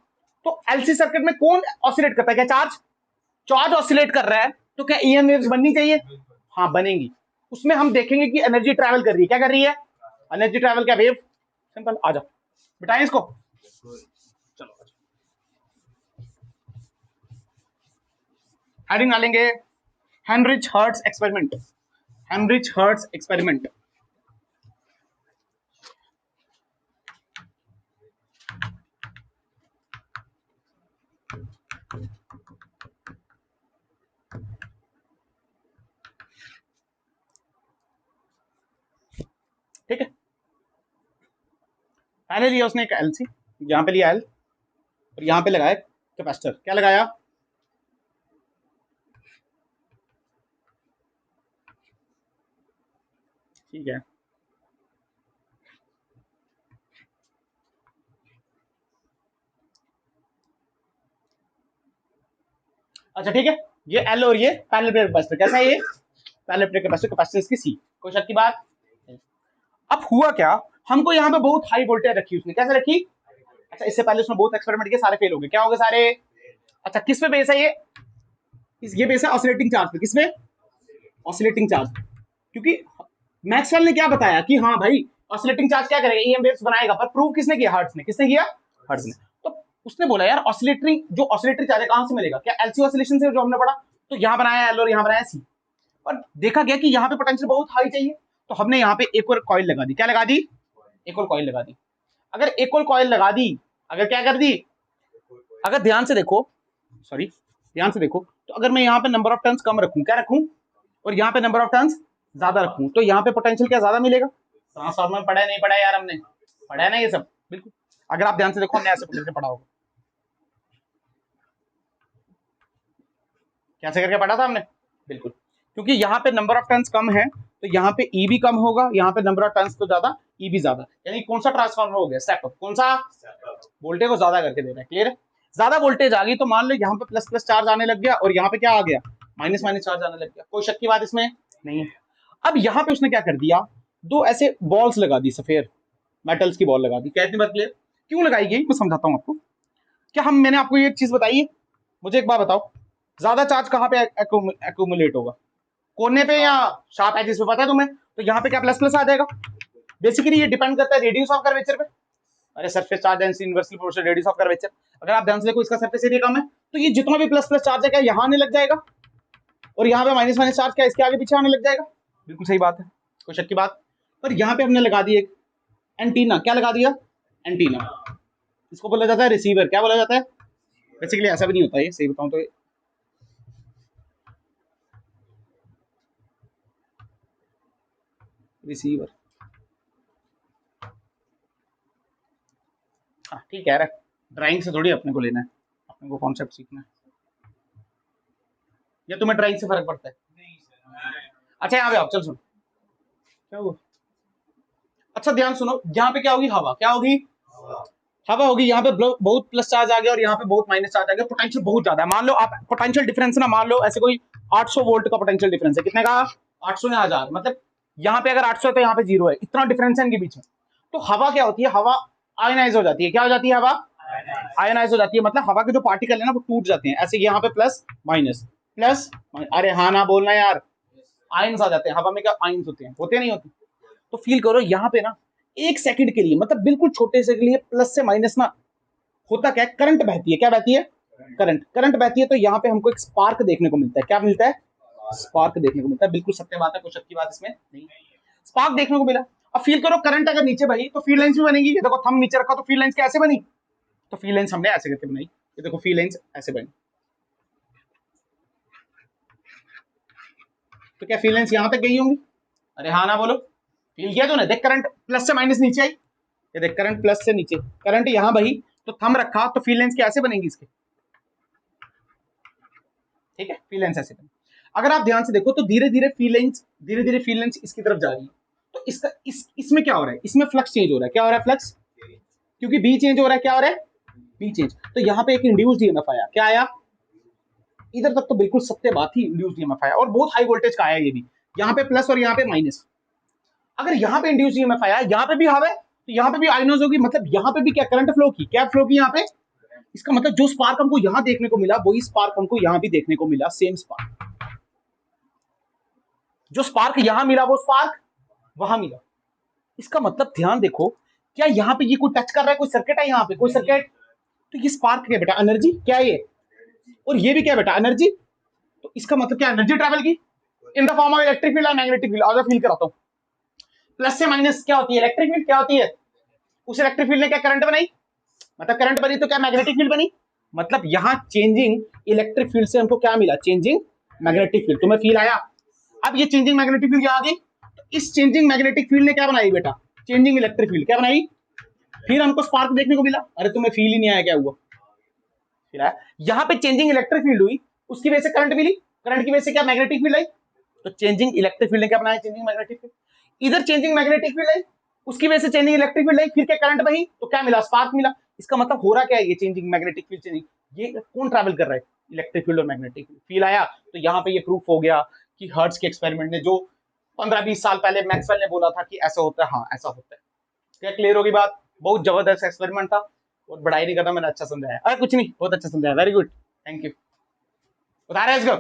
तो एलसी सर्किट में कौन ऑसिलेट करता है, क्या चार्ज, चार्ज ऑसिलेट कर रहा है, तो क्या ईएम वेव्स बननी चाहिए, हाँ बनेंगी, उसमें हम देखेंगे कि एनर्जी ट्रैवल कर रही है, क्या कर रही है, एनर्जी ट्रैवल, क्या वेव, सिंपल, आ जाओ बिठाएं इसको, चलो हेडिंग डालेंगे, Heinrich hertz experiment, Heinrich hertz experiment, ठीक है, पहले लिया उसने एक एलसी, यहां पे लिया एल, और यहां पे लगाया कैपेसिटर, क्या लगाया, ठीक है, अच्छा ठीक है, ये एल और ये पैरेलल प्लेट कैपेसिटर, कैसा है ये पैरेलल प्लेट कैपेसिटर, कैपेसिटेंस की सी, कोई शक की बात। अब हुआ क्या, हमको यहाँ पे बहुत हाई वोल्टेज रखी उसने, कैसे रखी, अच्छा इससे पहले उसने बहुत एक्सपेरिमेंट किए, सारे फेल हो गए, क्या हो गए सारे। अच्छा किस पे बेस है ये बेस है ऑसिलेटिंग चार्ज पे, किसमें, ऑसिलेटिंग चार्ज, क्योंकि मैक्सवेल ने क्या बताया कि हाँ भाई ऑसिलेटिंग चार्ज क्या करेगा, ईएम वेव्स बनाएगा, पर प्रूव किसने किया, हर्ट्ज ने, किसने किया, हर्ट्ज ने। तो उसने बोला यार ऑसिलेटरी जो ऑसिलेटरी चार्ज है कहां से मिलेगा, क्या एलसी ऑसिलेशन से, जो हमने पढ़ा, तो यहाँ बनाया एल और यहाँ बनाया सी, और देखा गया कि यहाँ पे पोटेंशियल बहुत हाई चाहिए, तो हमने यहाँ पे एक और कॉइल लगा दी, क्या लगा दी, एक और कॉइल लगा दी। अगर एक और कॉइल लगा दी, अगर क्या कर दी, अगर ध्यान से देखो, सॉरी ध्यान से देखो, तो अगर मैं यहाँ पे नंबर ऑफ टर्न्स कम रखूं, क्या रखूं, और यहाँ पे नंबर ऑफ टर्न्स ज्यादा रखूं, तो यहाँ पे पोटेंशियल क्या ज्यादा मिलेगा। ट्रांसफार्मर में पढ़ा नहीं पढ़ा यार हमने, पढ़ा है ना ये सब, बिल्कुल, अगर आप ध्यान से देखो हमने ऐसे करके पढ़ा होगा, कैसे करके पढ़ा था हमने, बिल्कुल, क्योंकि यहाँ पे नंबर ऑफ टर्न्स कम है तो यहाँ पे ई भी कम होगा, यहाँ पे नंबर ऑफ टर्न्स तो ज्यादा, ई भी ज्यादा, यानी कौन सा ट्रांसफार्मर हो गया, स्टेप अप, कौन सा, वोल्टेज को ज्यादा करके दे रहा है, क्लियर है। ज्यादा वोल्टेज आ गई तो मान लो यहाँ पे प्लस प्लस चार्ज आने लग गया और यहाँ पे क्या आ गया, माइनस माइनस चार्ज आने लग गया, कोई शक की बात इसमें नहीं है। अब यहाँ पे उसने क्या कर दिया, दो ऐसे बॉल्स लगा दी, सफेद मेटल्स की बॉल लगा दी, क्या इतनी बात क्लियर, क्यों लगाई गई मैं समझाता हूँ आपको। क्या हम, मैंने आपको ये चीज बताई है, मुझे एक बात बताओ, ज्यादा चार्ज कहाँ पे एक्यूमुलेट होगा, कोने पे या शार्प एजेस पे, पता है तुम्हें, तो यहाँ पे क्या प्लस प्लस आ जाएगा, बेसिकली ये डिपेंड करता है रेडियस ऑफ कर्वेचर पे, अरे surface charge and inversely proportional radius of curvature, अगर आप ध्यान से देखो इसका सरफेस एरिया कम है तो ये जितना भी प्लस प्लस चार्ज है क्या यहाँ आने लग जाएगा, और यहाँ पे माइनस माइनस चार्ज क्या इसके आगे पीछे आने लग जाएगा, बिल्कुल सही बात है, कोई शक की बात। पर यहाँ पे हमने लगा दी एक एंटीना, क्या लगा दिया, एंटीना, इसको बोला जाता है रिसीवर, क्या बोला जाता है, बेसिकली ऐसा भी नहीं होता है, सही बताऊं तो रिसीवर, हाँ ठीक है, ड्राइंग से थोड़ी अपने को लेना है, अपने को कॉन्सेप्ट सीखना है, या तुम्हें ड्राइंग से फर्क पड़ता है, अच्छा यहाँ पे आओ, चल सुन, क्या हुआ, अच्छा ध्यान सुनो, यहाँ पे क्या होगी, हवा, क्या होगी, हवा होगी, यहाँ पे बहुत प्लस चार्ज आ गया और यहाँ पे बहुत माइनस चार्ज आ गया, पोटेंशियल बहुत ज्यादा है, मान लो आप पोटेंशियल डिफरेंस ना, मान लो ऐसे कोई 800 वोल्ट का पोटेंशियल डिफरेंस है, कितने का, 800 या 1000, मतलब यहाँ पे अगर 800 है तो यहाँ पे 0 है, इतना डिफरेंस है इनके बीच में, तो हवा क्या होती है, हवा आयनाइज हो जाती है, क्या हो जाती है, हवा आयनाइज हो जाती है, मतलब हवा के जो पार्टिकल है ना वो टूट जाते हैं, ऐसे यहाँ पे प्लस माइनस प्लस, अरे हाँ ना बोलना यार, आयन्स आ जाते हैं हवा में, क्या आयन्स होते नहीं होते, तो फील करो यहाँ पे ना एक सेकंड के लिए, मतलब बिल्कुल छोटे से के लिए प्लस से माइनस ना होता क्या, करंट बहती है, क्या बहती है, करंट बहती है, तो यहाँ पे हमको एक स्पार्क देखने को मिलता है, क्या मिलता है, स्पार्क देखने को मिलता है, बिल्कुल सत्य बात है, कोई शक की बात इसमें नहीं, स्पार्क देखने को मिला। अब फील करो करंट अगर नीचे बही तो फील्ड लाइंस भी बनेगी, ये देखो थंब नीचे रखा तो फील्ड लाइंस कैसे बनी, तो फील्ड लाइंस हमने ऐसे करके बनाई, ये देखो फील्ड लाइंस ऐसे बनी, तो क्या फील्ड लाइंस यहाँ तक गई होंगी, अरे हाँ ना बोलो, फील किया तूने, देख करंट प्लस से माइनस नीचे आई, ये देख करंट प्लस से नीचे, करंट यहाँ बही तो थंब रखा तो फील्ड लाइंस कैसे बनेंगी इसके, ठीक है, फील्ड लाइंस ऐसे बनेगी। अगर आप ध्यान से देखो तो धीरे धीरे फील्ड लाइंस इसकी तरफ जा रही है, तो इसका इसमें क्या हो रहा है, इसमें फ्लक्स चेंज हो रहा है, क्या हो रहा है, फ्लक्स, क्योंकि बी चेंज हो रहा है, क्या हो रहा है, बी चेंज, तो यहाँ पे एक इंड्यूस्ड ईएमएफ आया, क्या आया, इधर तक तो बिल्कुल सत्य बात ही, इंड्यूस्ड ईएमएफ आया और बहुत हाई वोल्टेज का आया, ये भी यहाँ पे प्लस और यहाँ पे माइनस, अगर यहाँ पे इंड्यूस्ड ईएमएफ आया, यहाँ पे भी हवा है तो यहाँ पे भी आयनोज होगी, मतलब यहाँ पे भी क्या करंट फ्लो की, क्या फ्लो की यहाँ पे, इसका मतलब जो स्पार्क हमको यहाँ देखने को मिला वही स्पार्क हमको यहाँ भी देखने को मिला, सेम स्पार्क, जो स्पार्क यहाँ मिला वो स्पार्क वहां मिला, इसका मतलब ध्यान देखो, क्या यहाँ पे ये कोई टच कर रहा है, कोई सर्किट है यहाँ पे, कोई सर्किट, तो ये स्पार्क क्या बेटा, एनर्जी, क्या है ये, और ये भी क्या बेटा, एनर्जी, तो इसका मतलब क्या, एनर्जी ट्रैवल की in the form of electric field और मैग्नेटिक फील्ड, और फील कराता हूँ, प्लस से माइनस क्या होती है, इलेक्ट्रिक फील्ड, क्या होती है, उस इलेक्ट्रिक फील्ड ने क्या करंट बनाई, मतलब करंट बनी तो क्या मैग्नेटिक फील्ड बनी, मतलब यहाँ चेंजिंग इलेक्ट्रिक फील्ड से हमको क्या मिला, चेंजिंग मैग्नेटिक फील्ड, तुम्हें फील आया, अब ये चेंजिंग मैग्नेटिक फील्ड क्या आ गई, तो इस चेंजिंग मैग्नेटिक फील्ड ने क्या बनाई बेटा, चेंजिंग इलेक्ट्रिक फील्ड, क्या बनाई, फिर हमको स्पार्क देखने को मिला, अरे तुम्हें फील ही नहीं आया, क्या हुआ, फिर आया, यहाँ पे चेंजिंग इलेक्ट्रिक फील्ड हुई, उसकी वजह से करंट मिली, करंट की वजह से क्या मैग्नेटिक फील्ड आई, तो चेंजिंग इलेक्ट्रिक फील्ड ने क्या बनाया, चेंजिंग मैग्नेटिक फील्ड, इधर चेंजिंग मैग्नेटिक फील्ड आई, उसकी वजह से चेंजिंग इलेक्ट्रिक फील्ड आई, फिर क्या करंट बही तो क्या मिला, स्पार्क मिला, इसका मतलब हो रहा क्या है, ये चेंजिंग मैग्नेटिक फील्ड चेंजिंग, ये कौन ट्रैवल कर रहा है, इलेक्ट्रिक फील्ड और मैग्नेटिक फील्ड आया। तो यहाँ पे ये प्रूफ हो गया कि हर्ट्ज के एक्सपेरिमेंट ने जो 15-20 साल पहले मैक्सवेल ने बोला था कि ऐसा होता है, हाँ ऐसा होता है। क्या क्लियर होगी बात? बहुत जबरदस्त एक्सपेरिमेंट था और बढ़ाई नहीं करना, मैंने अच्छा समझाया। अरे कुछ नहीं, बहुत अच्छा समझाया, वेरी गुड, थैंक यू। बता रहे हैं इसको?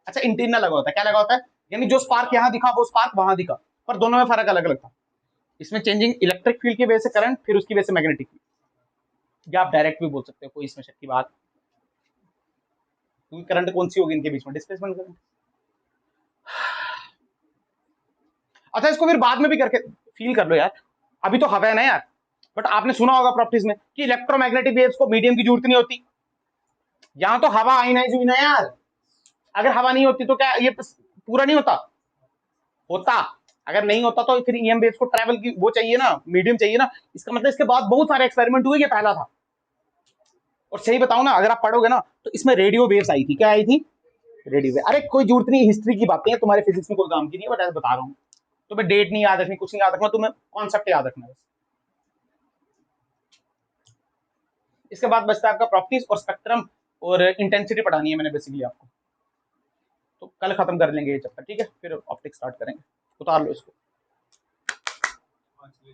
अच्छा, इंटीरियर लगा होता है, क्या लगा होता है? यानी जो स्पार्क यहाँ दिखा वो स्पार्क वहां दिखा, पर दोनों में फर्क अलग अलग था। इसमें चेंजिंग इलेक्ट्रिक फील्ड की वजह से करंट, फिर उसकी वजह से मैग्नेटिक फील्ड, या आप डायरेक्ट भी बोल सकते हो, कोई इसमें शक की बात। क्योंकि करंट कौन सी होगी इनके बीच में? Displacement current. अच्छा, इसको फिर बाद में भी करके फील कर लो यार, अभी तो हवा है ना यार। बट आपने सुना होगा प्रॉपर्टीज में कि इलेक्ट्रोमैग्नेटिक वेव्स को मीडियम की जरूरत नहीं होती। यहां तो हवा आयनाइज हुई ना यार, अगर हवा नहीं होती तो क्या ये पूरा नहीं होता? होता। अगर नहीं होता तो फिर ईएम वेव्स को ट्रैवल की वो चाहिए ना, मीडियम चाहिए ना। इसका मतलब इसके बाद बहुत सारे एक्सपेरिमेंट हुए, ये पहला था। और सही बताऊं ना, अगर आप पढ़ोगे ना तो इसमें रेडियो वेव्स आई थी। क्या आई थी? Radio wave. अरे कोई जरूरत नहीं, हिस्ट्री की बातें हैं, तुम्हारे फिजिक्स में कोई काम की नहीं है, बट ऐसे बता रहा हूँ। तुम्हें डेट नहीं याद रखनी, कुछ नहीं याद रखना, तुम्हें कॉन्सेप्ट याद रखना है। इसके बाद बचता है आपका प्रॉपर्टीज और स्पेक्ट्रम और इंटेंसिटी पढ़ानी है मैंने बेसिकली आपको। तो कल खत्म कर लेंगे ये चैप्टर, ठीक है? फिर ऑप्टिक्स स्टार्ट करेंगे। उतार लो इसको।